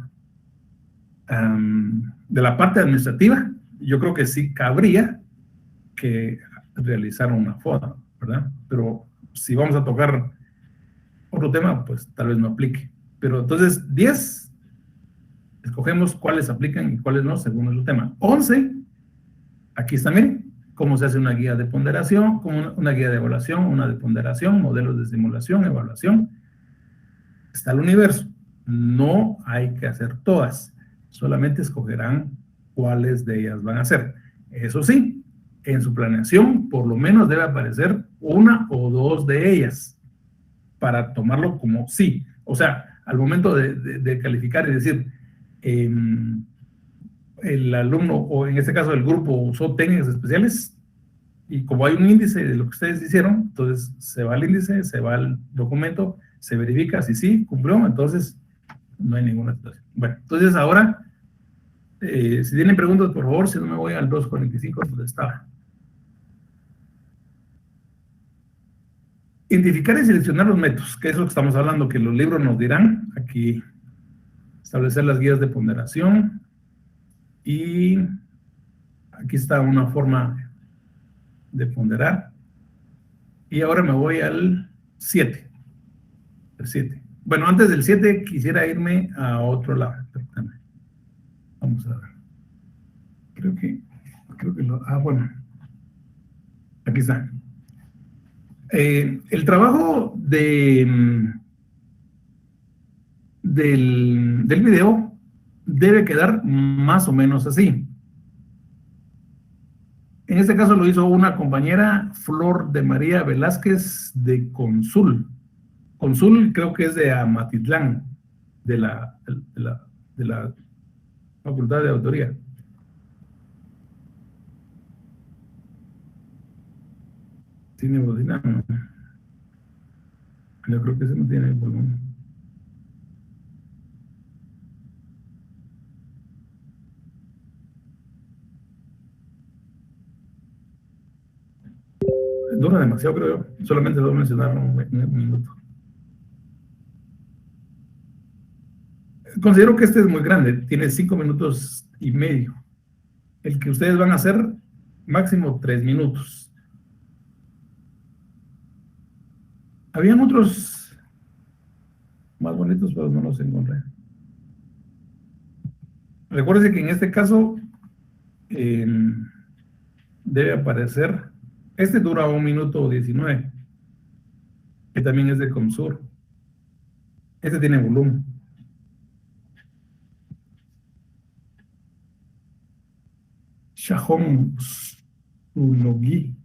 de la parte administrativa, yo creo que sí cabría que realizar una FODA, ¿verdad? Pero si vamos a tocar otro tema, pues tal vez no aplique. Pero entonces, 10, escogemos cuáles aplican y cuáles no, según el tema. 11, aquí está, miren, cómo se hace una guía de ponderación, como una guía de evaluación, una de ponderación, modelos de simulación, evaluación. Está el universo. No hay que hacer todas, solamente escogerán cuáles de ellas van a hacer. Eso sí, en su planeación, por lo menos debe aparecer 1 o 2 de ellas, para tomarlo como sí. O sea, al momento de calificar y decir, el alumno, o en este caso el grupo, usó técnicas especiales, y como hay un índice de lo que ustedes hicieron, entonces se va al índice, se va al documento, se verifica si sí cumplió, entonces no hay ninguna situación. Bueno, entonces ahora, si tienen preguntas, por favor, si no me voy al 245 donde estaba. Identificar y seleccionar los métodos, que es lo que estamos hablando, que los libros nos dirán. Aquí, establecer las guías de ponderación. Y aquí está una forma de ponderar. Y ahora me voy al 7. El 7. Bueno, antes del 7 quisiera irme a otro lado. Vamos a ver. Creo que bueno. Aquí está. El trabajo del video debe quedar más o menos así. En este caso lo hizo una compañera, Flor de María Velázquez, de Consul. Consul creo que es de Amatitlán, de la Facultad de Autoría. ¿Tiene bocina? No. Yo creo que ese no tiene volumen. Dura demasiado, creo yo. Solamente lo voy a mencionar un minuto. Considero que este es muy grande. Tiene 5 minutos y medio. El que ustedes van a hacer, máximo 3 minutos. Habían otros más bonitos, pero no los encontré. Recuérdense que en este caso debe aparecer, este dura 1 minuto 19, que también es de Comsur. Este tiene volumen. Shahon su login.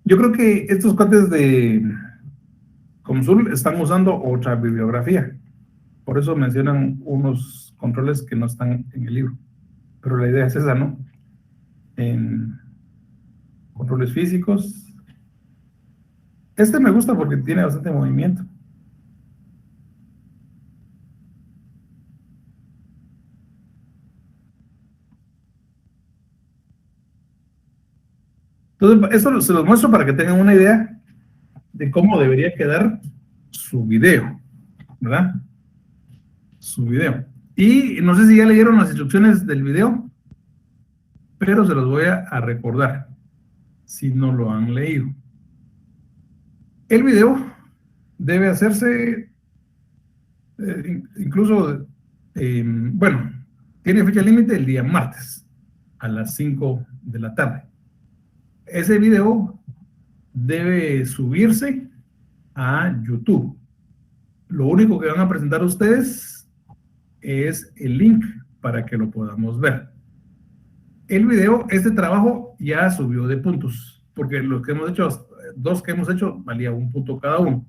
Yo creo que estos cuates de Comsul están usando otra bibliografía. Por eso mencionan unos controles que no están en el libro. Pero la idea es esa, ¿no? En controles físicos. Este me gusta porque tiene bastante movimiento. Entonces, esto se los muestro para que tengan una idea de cómo debería quedar su video, ¿verdad? Su video. Y no sé si ya leyeron las instrucciones del video, pero se los voy a recordar si no lo han leído. El video debe hacerse incluso, bueno, tiene fecha límite el día martes a las 5 de la tarde. Ese video debe subirse a YouTube. Lo único que van a presentar ustedes es el link para que lo podamos ver. El video, este trabajo ya subió de puntos, porque los que hemos hecho, dos que hemos hecho, valía 1 punto cada uno.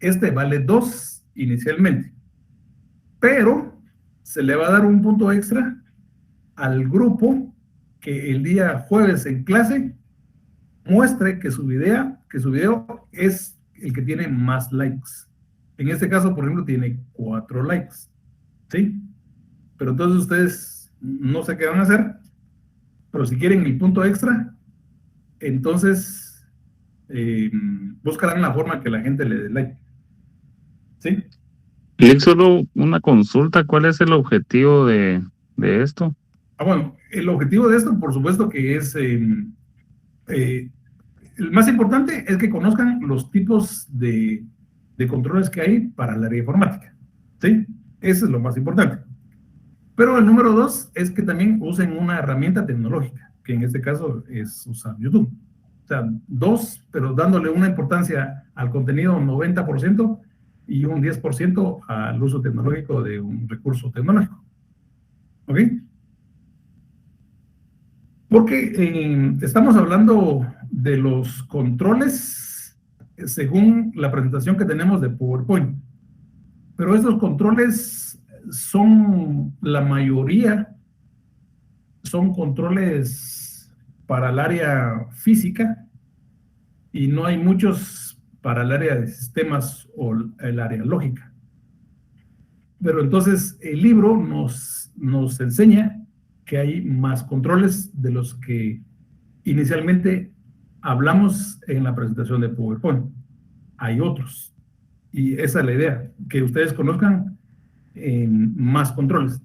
Este vale 2 inicialmente, pero se le va a dar 1 punto extra al grupo que el día jueves en clase muestre que su video es el que tiene más likes. En este caso, por ejemplo, tiene 4 likes, ¿sí? Pero entonces ustedes no sé qué van a hacer, pero si quieren el punto extra, entonces buscarán la forma que la gente le dé like, ¿sí? Y solo una consulta, ¿cuál es el objetivo de esto? Bueno, el objetivo de esto, por supuesto que es... el más importante es que conozcan los tipos de controles que hay para el área informática, ¿sí? Eso es lo más importante. Pero el número 2 es que también usen una herramienta tecnológica, que en este caso es usar YouTube. O sea, 2, pero dándole una importancia al contenido 90% y un 10% al uso tecnológico de un recurso tecnológico. ¿Ok? Porque estamos hablando de los controles según la presentación que tenemos de PowerPoint. Pero estos controles son, la mayoría, son controles para el área física y no hay muchos para el área de sistemas o el área lógica. Pero entonces el libro nos enseña que hay más controles de los que inicialmente hablamos en la presentación de PowerPoint. Hay otros. Y esa es la idea, que ustedes conozcan más controles.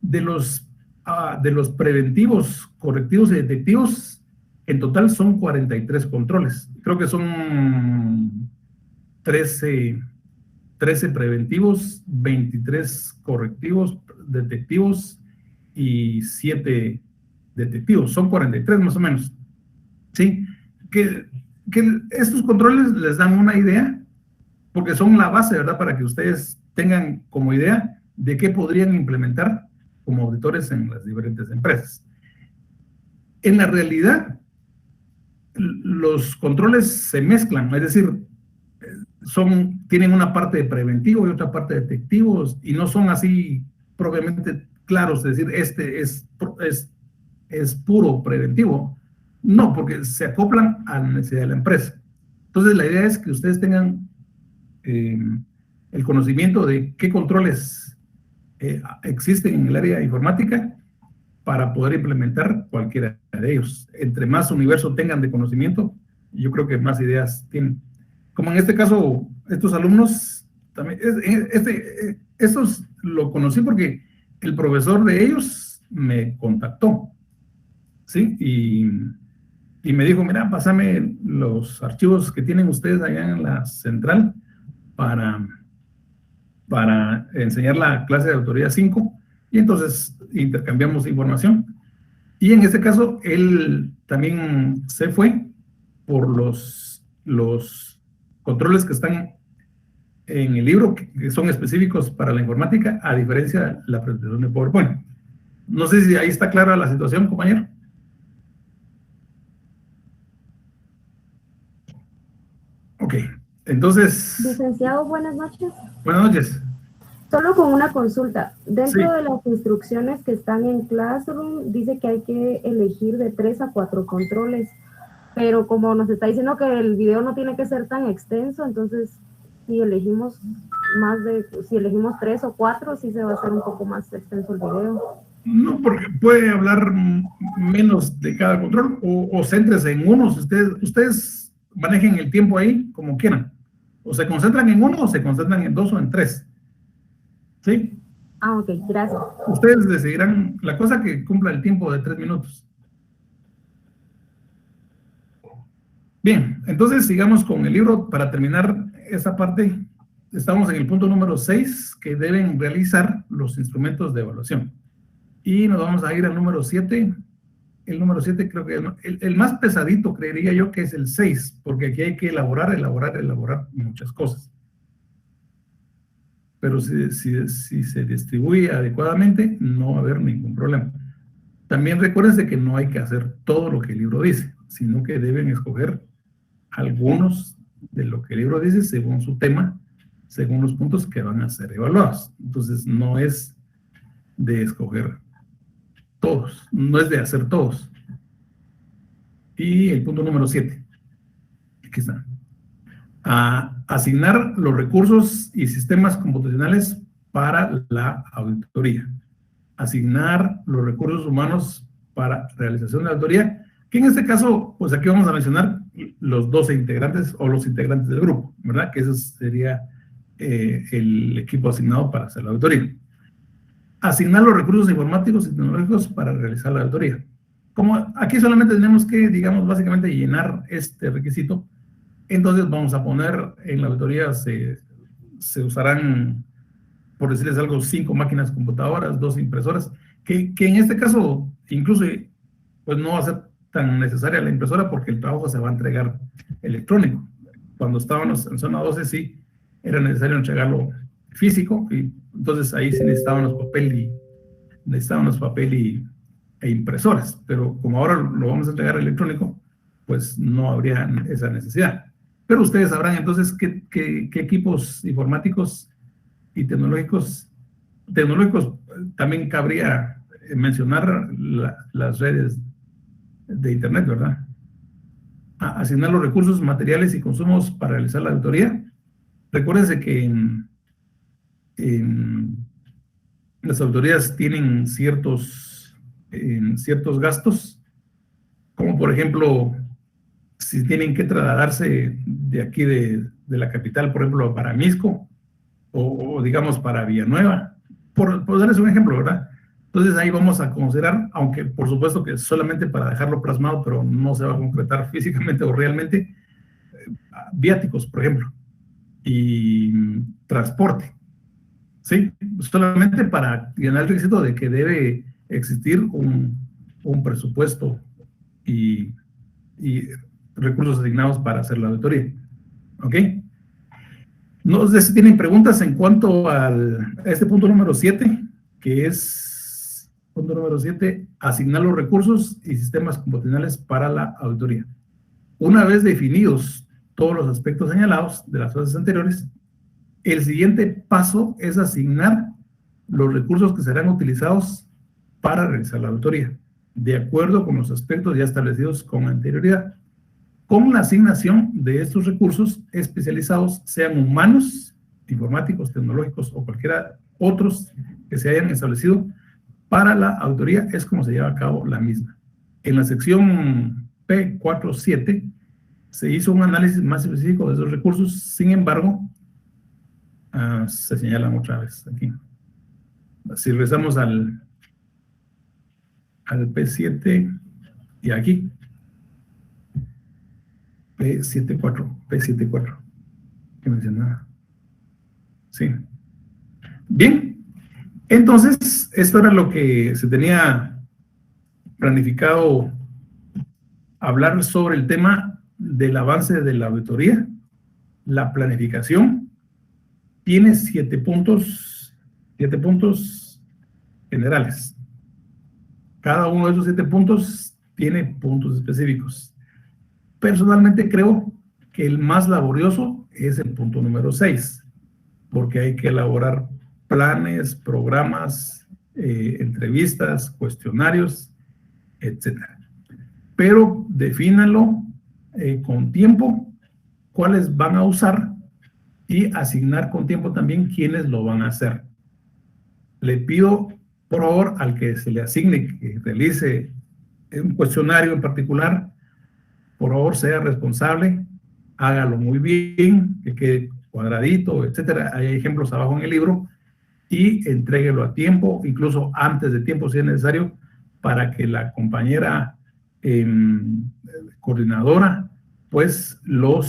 De los preventivos, correctivos y detectivos, en total son 43 controles. Creo que son 13 preventivos, 23 correctivos, detectivos y 7 detectivos. Son 43 más o menos. ¿Sí? Que estos controles les dan una idea, porque son la base, ¿verdad? Para que ustedes tengan como idea de qué podrían implementar como auditores en las diferentes empresas. En la realidad, los controles se mezclan, es decir, tienen una parte de preventivo y otra parte de detectivos, y no son así propiamente claros, es decir, este es puro preventivo. No, porque se acoplan a la necesidad de la empresa. Entonces, la idea es que ustedes tengan el conocimiento de qué controles existen en el área informática para poder implementar cualquiera de ellos. Entre más universo tengan de conocimiento, yo creo que más ideas tienen. Como en este caso, estos alumnos, también, estos lo conocí porque el profesor de ellos me contactó, ¿sí? y me dijo, mira, pásame los archivos que tienen ustedes allá en la central para enseñar la clase de autoría 5, y entonces intercambiamos información. Y en este caso, él también se fue por los controles que están en el libro, que son específicos para la informática, a diferencia de la presentación de PowerPoint. No sé si ahí está clara la situación, compañero. Ok, entonces... Licenciado, buenas noches. Buenas noches. Solo con una consulta. Dentro Sí. de las instrucciones que están en Classroom, dice que hay que elegir de 3 a 4 controles. Pero como nos está diciendo que el video no tiene que ser tan extenso, entonces si elegimos si elegimos 3 o 4, sí se va a hacer un poco más extenso el video. No, porque puede hablar menos de cada control o céntrese en uno. Ustedes manejen el tiempo ahí como quieran. O se concentran en uno o se concentran en 2 o en 3. ¿Sí? Ah, ok, gracias. Ustedes decidirán la cosa que cumpla el tiempo de 3 minutos. Bien, entonces sigamos con el libro. Para terminar esta parte, estamos en el punto número 6, que deben realizar los instrumentos de evaluación. Y nos vamos a ir al número 7. El número 7 creo que el más pesadito creería yo que es el 6, porque aquí hay que elaborar muchas cosas. Pero si se distribuye adecuadamente, no va a haber ningún problema. También recuérdense que no hay que hacer todo lo que el libro dice, sino que deben escoger algunos de lo que el libro dice según su tema, según los puntos que van a ser evaluados. Entonces, no es de escoger todos, no es de hacer todos. Y el punto número 7, aquí está. Asignar los recursos y sistemas computacionales para la auditoría. Asignar los recursos humanos para realización de la auditoría, que en este caso, pues aquí vamos a mencionar los 12 integrantes o los integrantes del grupo, ¿verdad? Que ese sería el equipo asignado para hacer la auditoría. Asignar los recursos informáticos y tecnológicos para realizar la auditoría. Como aquí solamente tenemos que, digamos, básicamente llenar este requisito, entonces vamos a poner en la auditoría se usarán, por decirles algo, 5 máquinas computadoras, 2 impresoras, que en este caso incluso pues no va a ser tan necesaria la impresora porque el trabajo se va a entregar electrónico. Cuando estábamos en zona 12 sí era necesario entregarlo físico, y entonces ahí sí necesitaban papel e impresoras, pero como ahora lo vamos a entregar electrónico, pues no habría esa necesidad. Pero ustedes sabrán entonces qué equipos informáticos y tecnológicos también cabría mencionar las redes de Internet, ¿verdad? Asignar los recursos materiales y consumos para realizar la auditoría. Recuérdense que las auditorías tienen ciertos gastos, como por ejemplo, si tienen que trasladarse de aquí de la capital, por ejemplo, para Misco, o digamos para Villanueva, por darles un ejemplo, ¿verdad? Entonces ahí vamos a considerar, aunque por supuesto que solamente para dejarlo plasmado, pero no se va a concretar físicamente o realmente, viáticos, por ejemplo, y transporte, ¿sí? Solamente para llenar el requisito de que debe existir un presupuesto y recursos asignados para hacer la auditoría, ¿ok? No sé si tienen preguntas en cuanto a este punto número 7, que es, punto número 7, asignar los recursos y sistemas computacionales para la auditoría. Una vez definidos todos los aspectos señalados de las fases anteriores, el siguiente paso es asignar los recursos que serán utilizados para realizar la auditoría, de acuerdo con los aspectos ya establecidos con anterioridad, con la asignación de estos recursos especializados, sean humanos, informáticos, tecnológicos o cualquiera otros que se hayan establecido para la auditoría, es como se lleva a cabo la misma. En la sección P47 se hizo un análisis más específico de esos recursos, sin embargo, se señalan otra vez aquí. Si regresamos al P7 y aquí, P74 que mencionaba. Sí. Bien, entonces esto era lo que se tenía planificado hablar sobre el tema del avance de la auditoría. La planificación tiene 7 puntos generales. Cada uno de esos 7 puntos tiene puntos específicos. Personalmente creo que el más laborioso es el punto número 6, porque hay que elaborar planes, programas, entrevistas, cuestionarios, etc. Pero defínalo con tiempo, cuáles van a usar y asignar con tiempo también quiénes lo van a hacer. Le pido, por favor, al que se le asigne que realice un cuestionario en particular, por favor, sea responsable, hágalo muy bien, que quede cuadradito, etcétera. Hay ejemplos abajo en el libro y entréguelo a tiempo, incluso antes de tiempo si es necesario, para que la compañera coordinadora pues lo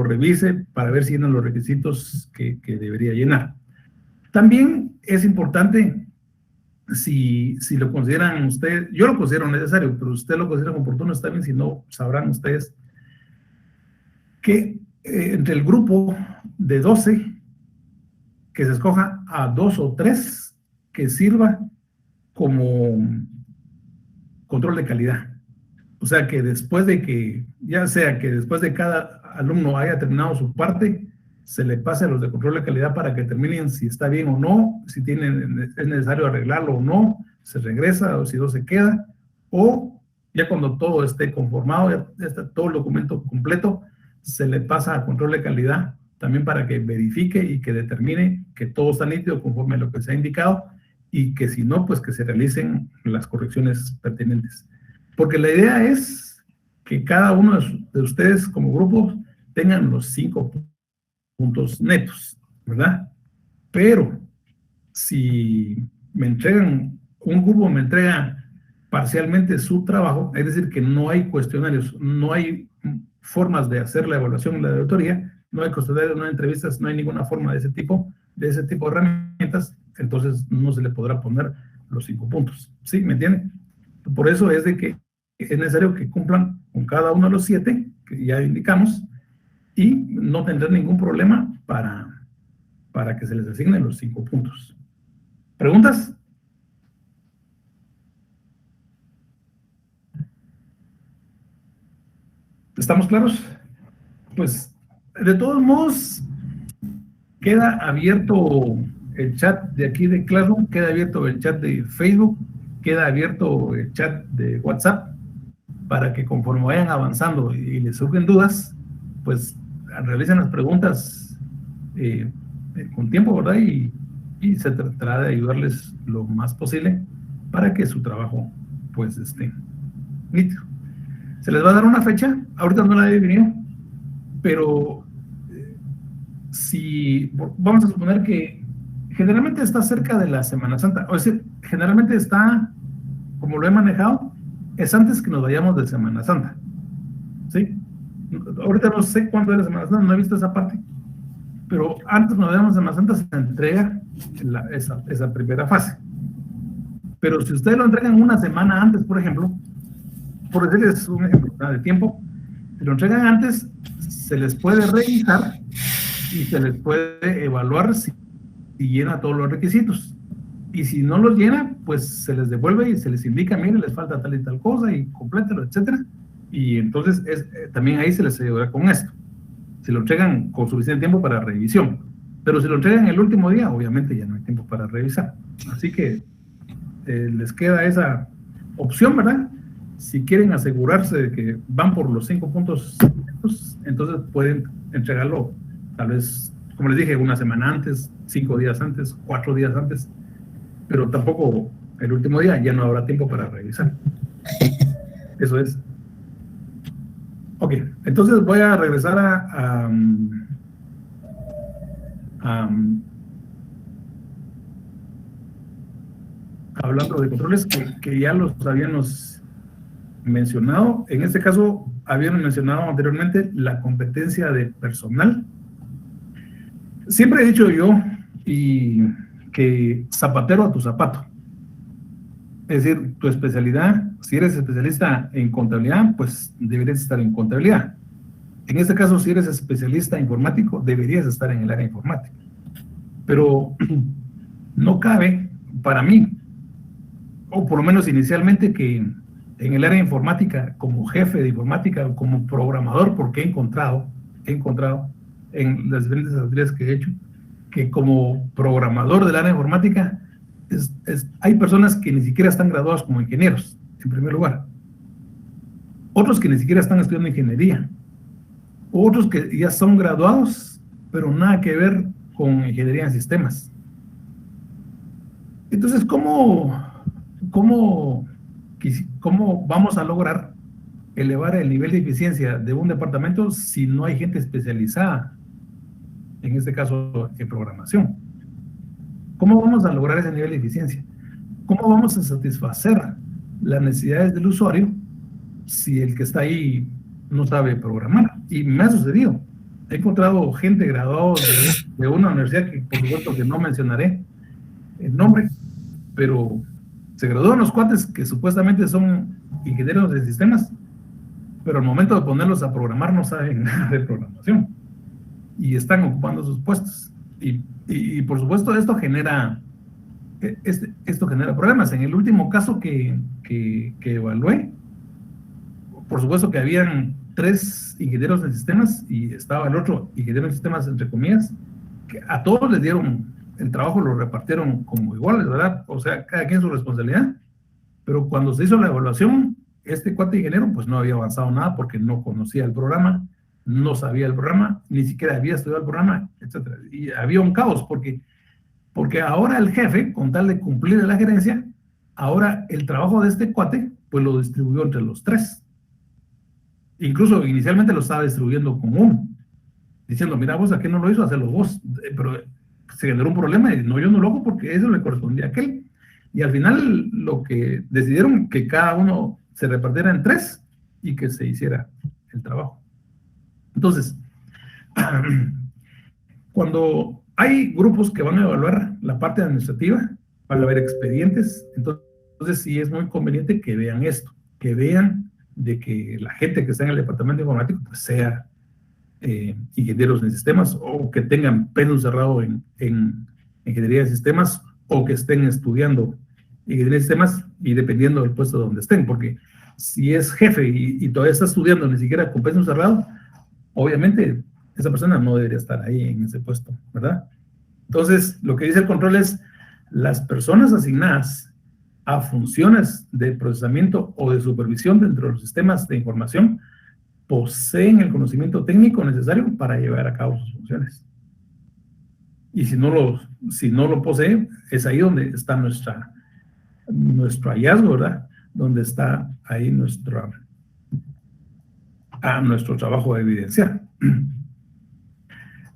revise para ver si llenan los requisitos que debería llenar. También es importante, si lo consideran ustedes, yo lo considero necesario, pero ustedes lo consideran oportuno, está bien, si no, sabrán ustedes que entre el grupo de 12, que se escoja a 2 o 3 que sirva como control de calidad. O sea, que después de que, ya sea que después de cada alumno haya terminado su parte, se le pase a los de control de calidad para que terminen si está bien o no, si es necesario arreglarlo o no, se regresa o si no se queda, o ya cuando todo esté conformado, ya está todo el documento completo, se le pasa a control de calidad también para que verifique y que determine que todo está nítido conforme a lo que se ha indicado y que si no, pues que se realicen las correcciones pertinentes. Porque la idea es que cada uno de ustedes como grupo tengan los 5 puntos netos, ¿verdad? Pero si me entregan, un grupo me entrega parcialmente su trabajo, es decir, que no hay cuestionarios, no hay formas de hacer la evaluación en la auditoría, no hay cuestionarios, no hay entrevistas, no hay ninguna forma de ese tipo de herramientas, entonces no se le podrá poner los 5 puntos. ¿Sí? ¿Me entienden? Por eso es de que es necesario que cumplan con cada uno de los 7 que ya indicamos y no tendrán ningún problema para que se les asignen los 5 puntos. ¿Preguntas? ¿Estamos claros? Pues, de todos modos, queda abierto el chat de aquí de Classroom, queda abierto el chat de Facebook, queda abierto el chat de WhatsApp, para que conforme vayan avanzando y les surgen dudas, pues realicen las preguntas con tiempo, ¿verdad? Y se tratará de ayudarles lo más posible para que su trabajo, pues, esté nítido. Se les va a dar una fecha, ahorita no la he definido, pero si vamos a suponer que generalmente está cerca de la Semana Santa, o sea, generalmente está, como lo he manejado, es antes que nos vayamos de Semana Santa, ¿sí? Ahorita no sé cuándo es la Semana Santa, no he visto esa parte, pero antes que nos vayamos de Semana Santa se entrega esa primera fase. Pero si ustedes lo entregan una semana antes, por ejemplo, por decirles un ejemplo de tiempo, si lo entregan antes, se les puede revisar y se les puede evaluar si llena todos los requisitos. Y si no los llena, pues se les devuelve y se les indica, mire, les falta tal y tal cosa y complételo, etcétera. Y entonces también ahí se les ayudará con esto. Si lo entregan con suficiente tiempo para revisión. Pero si lo entregan el último día, obviamente ya no hay tiempo para revisar. Así que les queda esa opción, ¿verdad? Si quieren asegurarse de que van por los 5 puntos, entonces pueden entregarlo tal vez, como les dije, una semana antes, 5 días antes, 4 días antes, pero tampoco el último día, ya no habrá tiempo para revisar. Eso es. Ok, entonces voy a regresar hablando de controles que ya los habíamos mencionado. En este caso, habían mencionado anteriormente la competencia de personal. Siempre he dicho yo que zapatero a tu zapato. Es decir, tu especialidad, si eres especialista en contabilidad, pues deberías estar en contabilidad. En este caso, si eres especialista informático, deberías estar en el área informática. Pero no cabe para mí, o por lo menos inicialmente, que en el área informática, como jefe de informática, como programador, porque he encontrado en las diferentes actividades que he hecho, que como programador del área informática, hay personas que ni siquiera están graduados como ingenieros, en primer lugar. Otros que ni siquiera están estudiando ingeniería. Otros que ya son graduados, pero nada que ver con ingeniería en sistemas. Entonces, ¿cómo vamos a lograr elevar el nivel de eficiencia de un departamento si no hay gente especializada, en este caso en programación? ¿Cómo vamos a lograr ese nivel de eficiencia? ¿Cómo vamos a satisfacer las necesidades del usuario si el que está ahí no sabe programar? Y me ha sucedido. He encontrado gente graduada de una universidad que, por supuesto, que no mencionaré el nombre, pero se graduaron los cuates que supuestamente son ingenieros de sistemas, pero al momento de ponerlos a programar no saben nada de programación y están ocupando sus puestos. Y por supuesto esto genera problemas. En el último caso que evalué, por supuesto que habían 3 ingenieros de sistemas y estaba el otro ingeniero de sistemas, entre comillas, que a todos les dieron el trabajo, lo repartieron como iguales, ¿verdad? O sea, cada quien su responsabilidad, pero cuando se hizo la evaluación, este cuate ingeniero pues no había avanzado nada porque no conocía el programa, no sabía el programa, ni siquiera había estudiado el programa, etc. Y había un caos porque ahora el jefe, con tal de cumplir la gerencia, ahora el trabajo de este cuate pues lo distribuyó entre los 3. Incluso inicialmente lo estaba distribuyendo con uno, diciendo, mira, vos, ¿a qué no lo hizo? Hacelo vos. Pero se generó un problema y no, yo no lo hago porque eso le correspondía a aquel. Y al final lo que decidieron que cada uno se repartiera en 3 y que se hiciera el trabajo. Entonces, cuando hay grupos que van a evaluar la parte administrativa, van a ver expedientes, entonces sí es muy conveniente que vean esto, que vean de que la gente que está en el departamento informático pues sea ingenieros de sistemas o que tengan pensum cerrado en ingeniería de sistemas o que estén estudiando ingeniería de sistemas y dependiendo del puesto donde estén, porque si es jefe y todavía está estudiando ni siquiera con pensum cerrado, obviamente esa persona no debería estar ahí en ese puesto, ¿verdad? Entonces, lo que dice el control es las personas asignadas a funciones de procesamiento o de supervisión dentro de los sistemas de información poseen el conocimiento técnico necesario para llevar a cabo sus funciones. Y si no lo posee, es ahí donde está nuestro hallazgo, ¿verdad? Donde está ahí nuestro trabajo de evidenciar.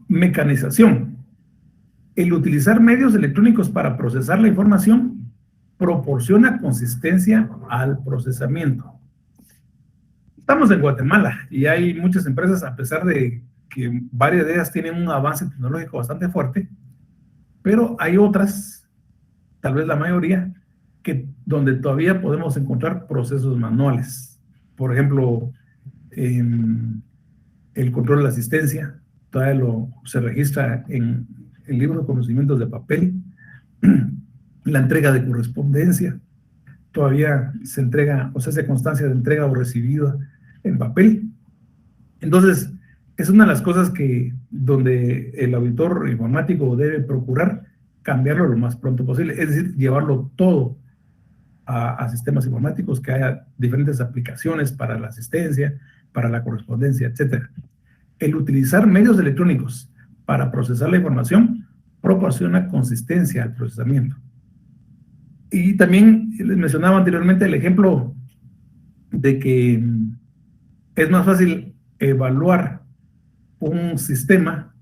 Mecanización. El utilizar medios electrónicos para procesar la información proporciona consistencia al procesamiento. Estamos en Guatemala y hay muchas empresas, a pesar de que varias de ellas tienen un avance tecnológico bastante fuerte, pero hay otras, tal vez la mayoría, donde todavía podemos encontrar procesos manuales. Por ejemplo, el control de la asistencia, todavía se registra en el libro de conocimientos de papel. La entrega de correspondencia, todavía se entrega, o se hace constancia de entrega o recibida en papel. Entonces, es una de las cosas donde el auditor informático debe procurar cambiarlo lo más pronto posible, es decir, llevarlo todo a sistemas informáticos, que haya diferentes aplicaciones para la asistencia, para la correspondencia, etc. El utilizar medios electrónicos para procesar la información proporciona consistencia al procesamiento. Y también les mencionaba anteriormente el ejemplo de que es más fácil evaluar un sistema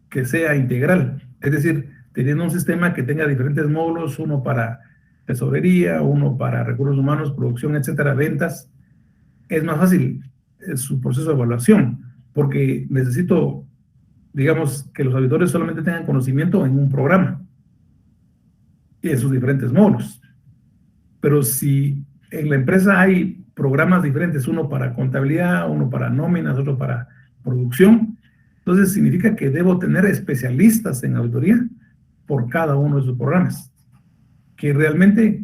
que sea integral, es decir, teniendo un sistema que tenga diferentes módulos, uno para tesorería, uno para recursos humanos, producción, etcétera, ventas, es más fácil su proceso de evaluación, porque necesito, digamos, que los auditores solamente tengan conocimiento en un programa y en sus diferentes módulos. Pero si en la empresa hay programas diferentes, uno para contabilidad, uno para nóminas, otro para producción, entonces significa que debo tener especialistas en auditoría por cada uno de esos programas, que realmente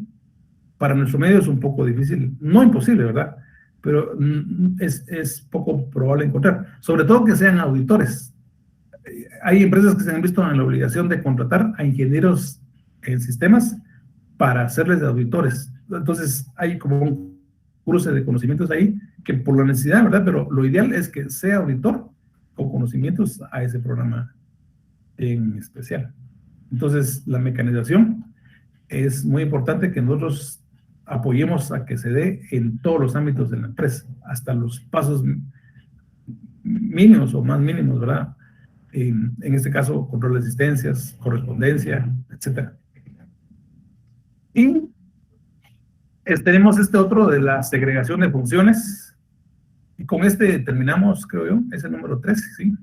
para nuestro medio es un poco difícil, no imposible, ¿verdad? Pero es poco probable encontrar, sobre todo que sean auditores. Hay empresas que se han visto en la obligación de contratar a ingenieros en sistemas para hacerles de auditores. Entonces hay como un cruce de conocimientos ahí, que por la necesidad, ¿verdad? Pero lo ideal es que sea auditor con conocimientos a ese programa en especial. Entonces, la mecanización es muy importante que nosotros apoyemos a que se dé en todos los ámbitos de la empresa, hasta los pasos mínimos o más mínimos, ¿verdad? En este caso, control de asistencias, correspondencia, etc. Y tenemos este otro de la segregación de funciones. Y con este terminamos, creo yo, es el número 13, ¿sí?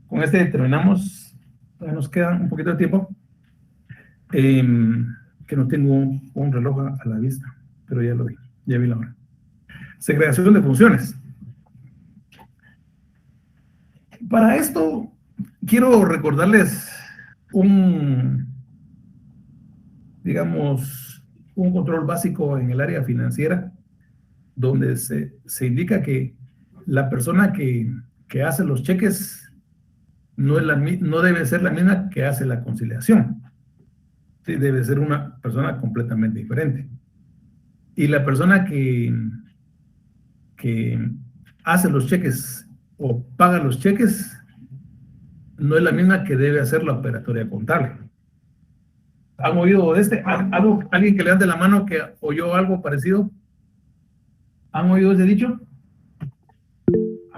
Con este terminamos, ya nos queda un poquito de tiempo, que no tengo un reloj a la vista, pero ya lo vi, ya vi la hora. Segregación de funciones. Para esto, quiero recordarles digamos, un control básico en el área financiera, donde se indica que la persona que hace los cheques no debe ser la misma que hace la conciliación. Sí, debe ser una persona completamente diferente. Y la persona que hace los cheques o paga los cheques no es la misma que debe hacer la operatoria contable. ¿Han oído de alguien que levante la mano que oyó algo parecido? ¿Han oído ese dicho?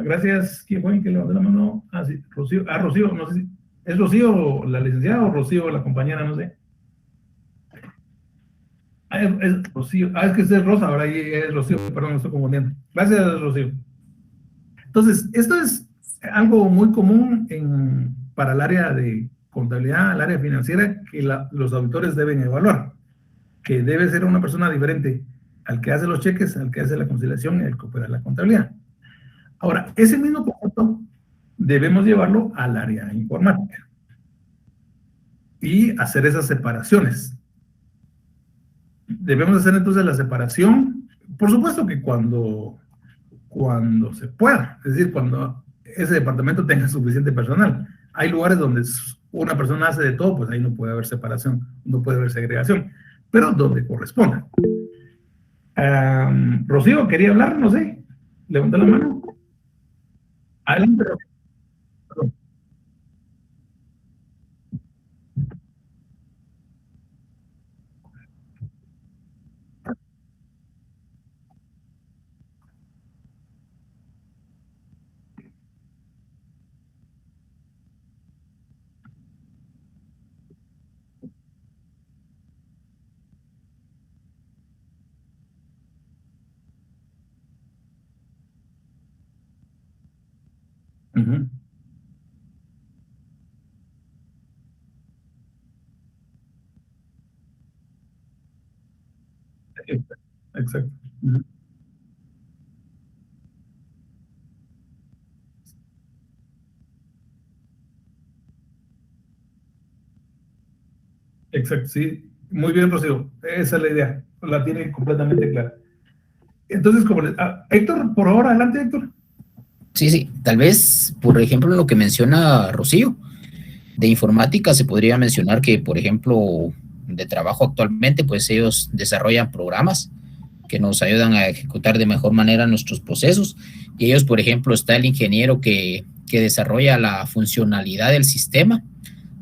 Gracias. ¿Quién fue que levantó la mano? Ah, sí, Rocío. Ah, Rocío, no sé si es Rocío la licenciada o Rocío la compañera, no sé. Es Rocío. Es que es Rosa, ahora es Rocío, perdón, me estoy confundiendo. Gracias, Rocío. Entonces, esto es algo muy común para el área de contabilidad, el área financiera, que los auditores deben evaluar, que debe ser una persona diferente al que hace los cheques, al que hace la conciliación y al que opera la contabilidad. Ahora, ese mismo concepto debemos llevarlo al área informática y hacer esas separaciones. Debemos hacer entonces la separación, por supuesto que cuando se pueda, es decir, cuando ese departamento tenga suficiente personal. Hay lugares donde una persona hace de todo, pues ahí no puede haber separación, no puede haber segregación, pero donde corresponda. Rocío, ¿quería hablar? No sé, levanta la mano. Adelante, Rocío. Perdón. Uh-huh. Exacto. Uh-huh. Exacto, sí. Muy bien, Rocío. Esa es la idea. La tiene completamente clara. Entonces, Héctor, por ahora, adelante, Héctor. Sí, tal vez, por ejemplo, lo que menciona Rocío, de informática se podría mencionar que, por ejemplo, de trabajo actualmente, pues ellos desarrollan programas que nos ayudan a ejecutar de mejor manera nuestros procesos, y ellos, por ejemplo, está el ingeniero que desarrolla la funcionalidad del sistema.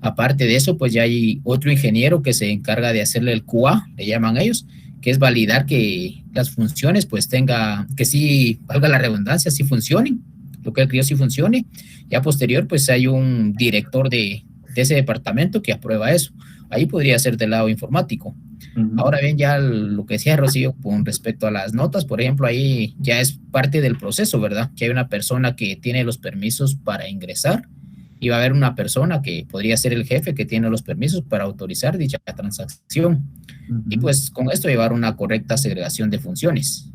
Aparte de eso, pues ya hay otro ingeniero que se encarga de hacerle el QA, le llaman ellos, que es validar que las funciones pues que sí, valga la redundancia, sí funcionen, lo que él crió sí funcione. Ya posterior pues hay un director de ese departamento que aprueba eso. Ahí podría ser del lado informático. Ahora bien, ya lo que decía Rocío con respecto a las notas, por ejemplo, ahí ya es parte del proceso, ¿verdad? Que hay una persona que tiene los permisos para ingresar y va a haber una persona que podría ser el jefe que tiene los permisos para autorizar dicha transacción. Y pues con esto llevar una correcta segregación de funciones.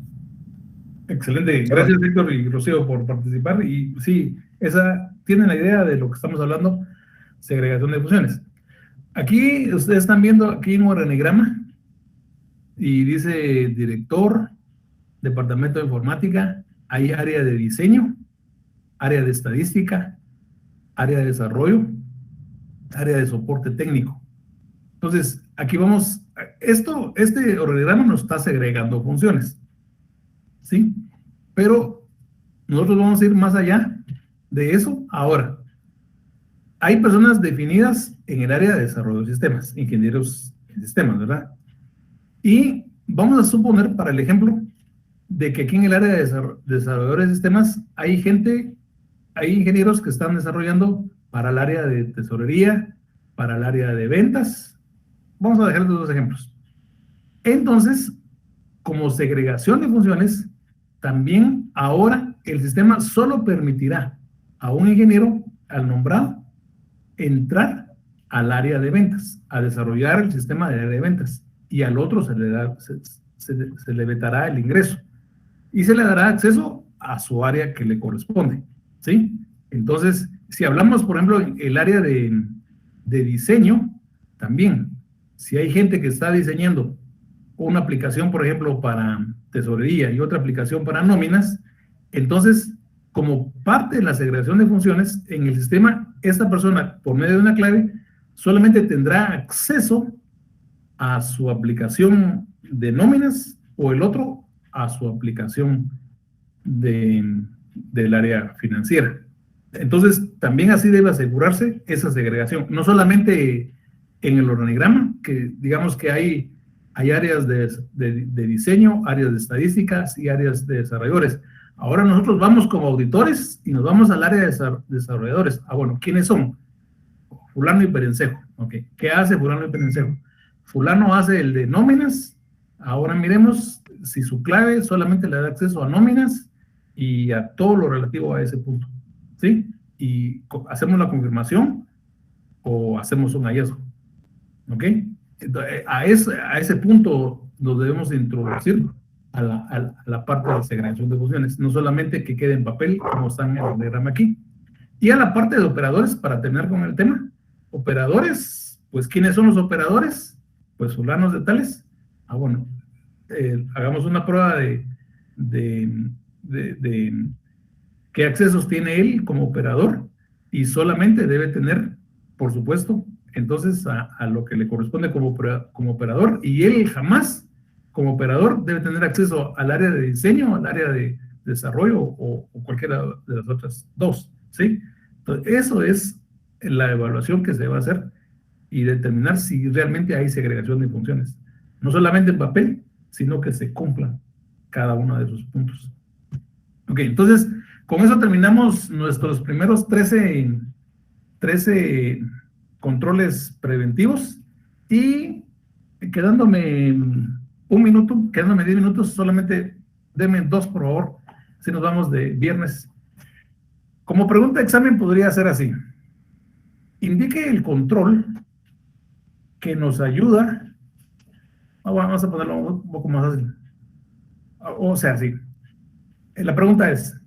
Excelente. Gracias, Víctor y Rocío, por participar. Y sí, tienen la idea de lo que estamos hablando, segregación de funciones. Aquí ustedes están viendo aquí un organigrama y dice director, departamento de informática, hay área de diseño, área de estadística, área de desarrollo, área de soporte técnico. Entonces, aquí vamos, este organigrama nos está segregando funciones, ¿sí? Pero nosotros vamos a ir más allá de eso ahora. Hay personas definidas en el área de desarrollo de sistemas, ingenieros en sistemas, ¿verdad? Y vamos a suponer, para el ejemplo, de que aquí en el área de desarrolladores de sistemas hay ingenieros que están desarrollando para el área de tesorería, para el área de ventas. Vamos a dejar estos dos ejemplos. Entonces, como segregación de funciones, también ahora el sistema solo permitirá a un ingeniero, al nombrado, entrar al área de ventas, a desarrollar el sistema de área de ventas, y al otro se le vetará el ingreso y se le dará acceso a su área que le corresponde, ¿sí? Entonces, si hablamos, por ejemplo, el área de diseño, también, si hay gente que está diseñando una aplicación, por ejemplo, para tesorería y otra aplicación para nóminas, entonces, como parte de la segregación de funciones, en el sistema, esta persona, por medio de una clave, solamente tendrá acceso a su aplicación de nóminas o el otro a su aplicación del área financiera. Entonces, también así debe asegurarse esa segregación, no solamente en el organigrama, que digamos que hay áreas de diseño, áreas de estadísticas y áreas de desarrolladores. Ahora nosotros vamos como auditores y nos vamos al área de desarrolladores. Bueno, ¿quiénes son? Fulano y Perencejo. Okay. ¿Qué hace Fulano y Perencejo? Fulano hace el de nóminas. Ahora miremos si su clave solamente le da acceso a nóminas y a todo lo relativo a ese punto, ¿sí? Y hacemos la confirmación o hacemos un hallazgo, ¿ok? Entonces, a ese punto nos debemos introducir a la parte de la segregación de funciones, no solamente que quede en papel como está en el diagrama aquí. Y a la parte de operadores, para terminar con el tema, operadores, pues ¿quiénes son los operadores? Pues fulanos de tales. Bueno, hagamos una prueba de qué accesos tiene él como operador y solamente debe tener, por supuesto, entonces a lo que le corresponde como operador, y él jamás como operador debe tener acceso al área de diseño, al área de desarrollo o cualquiera de las otras dos, ¿sí? Entonces, eso es la evaluación que se va a hacer y determinar si realmente hay segregación de funciones. No solamente en papel, sino que se cumplan cada uno de esos puntos. Ok, entonces, con eso terminamos nuestros primeros 13 controles preventivos y quedándome 10 minutos, solamente denme 2, por favor, si nos vamos de viernes. Como pregunta de examen podría ser así. Indique el control que nos ayuda. Vamos a ponerlo un poco más fácil. O sea, sí. La pregunta es,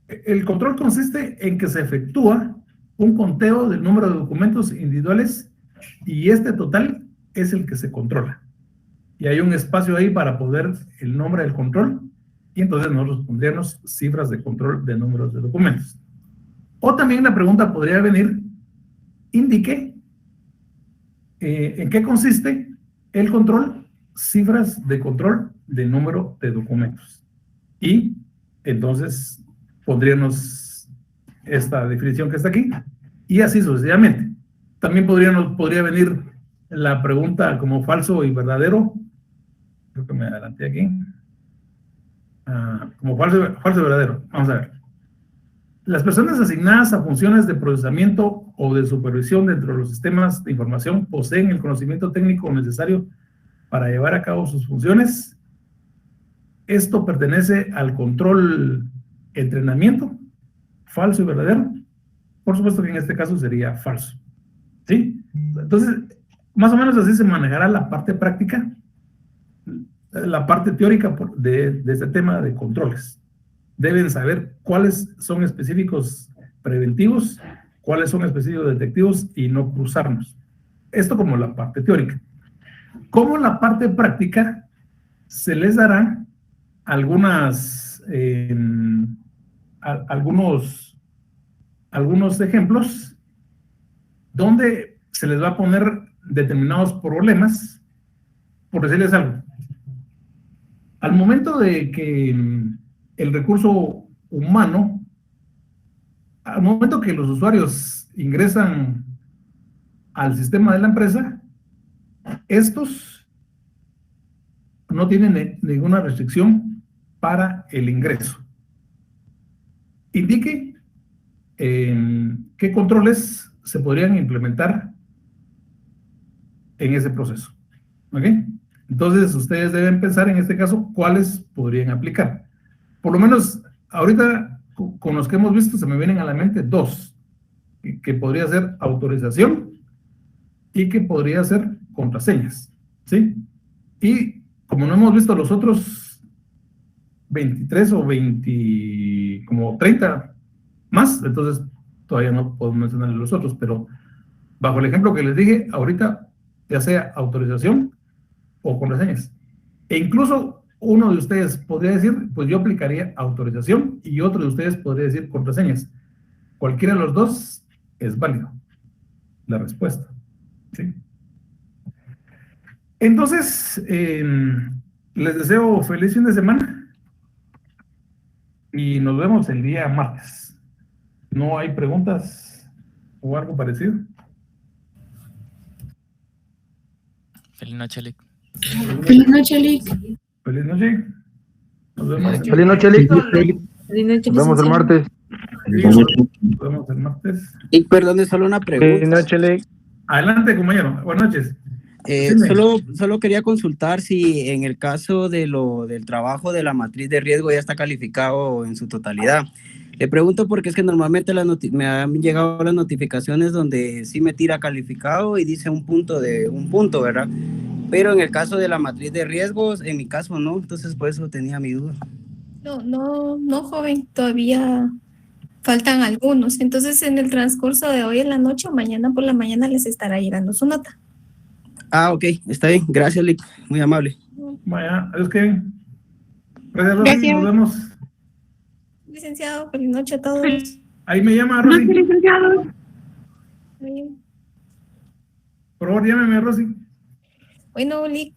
el control consiste en que se efectúa un conteo del número de documentos individuales y este total es el que se controla. Y hay un espacio ahí para poner el nombre del control y entonces nosotros pondríamos cifras de control de números de documentos. O también la pregunta podría venir, indique en qué consiste el control, cifras de control de número de documentos. Y entonces pondríamos esta definición que está aquí y así sucesivamente. También podría venir la pregunta como falso y verdadero. Creo que me adelanté aquí. Como falso y verdadero. Vamos a ver. Las personas asignadas a funciones de procesamiento o de supervisión dentro de los sistemas de información poseen el conocimiento técnico necesario para llevar a cabo sus funciones. Esto pertenece al control entrenamiento, falso y verdadero. Por supuesto que en este caso sería falso. ¿Sí? Entonces, más o menos así se manejará la parte práctica, la parte teórica de este tema de controles. Deben saber cuáles son específicos preventivos, cuáles son específicos detectivos y no cruzarnos. Esto como la parte teórica. Como la parte práctica, se les dará algunos ejemplos donde se les va a poner determinados problemas, por decirles algo. Al momento de que el recurso humano, al momento que los usuarios ingresan al sistema de la empresa, estos no tienen ninguna restricción para el ingreso. Indique qué controles se podrían implementar en ese proceso. ¿Ok? Entonces, ustedes deben pensar en este caso cuáles podrían aplicar. Por lo menos, ahorita, con los que hemos visto, se me vienen a la mente dos, que podría ser autorización y que podría ser contraseñas, ¿sí? Y como no hemos visto los otros 23 o 20, como 30 más, entonces todavía no podemos mencionar los otros, pero bajo el ejemplo que les dije, ahorita, ya sea autorización o contraseñas. E incluso uno de ustedes podría decir, pues yo aplicaría autorización, y otro de ustedes podría decir contraseñas. Cualquiera de los dos es válido, la respuesta. ¿Sí? Entonces, les deseo feliz fin de semana y nos vemos el día martes. ¿No hay preguntas o algo parecido? Feliz noche, Lick. Feliz noche, Lick. Feliz noche. Nos vemos. Feliz noche, Lick. Feliz noche, Nos vemos el martes. Nos vemos el martes. Y perdone, solo una pregunta. Feliz noche, Lick. Adelante, compañero. Buenas noches. Solo quería consultar si en el caso del trabajo de la matriz de riesgo ya está calificado en su totalidad. Le pregunto porque es que normalmente me han llegado las notificaciones donde sí me tira calificado y dice un punto, ¿verdad? Pero en el caso de la matriz de riesgos, en mi caso no, entonces por eso tenía mi duda. No, joven, todavía faltan algunos. Entonces, en el transcurso de hoy en la noche o mañana por la mañana les estará llegando su nota. Ah, ok, está bien. Gracias, Lick. Muy amable. Vaya, es que... Gracias. Nos vemos. Licenciado, feliz noche a todos. Ahí me llama Rosy. Licenciado. Por favor, llámeme, Rosy. Bueno, Lick,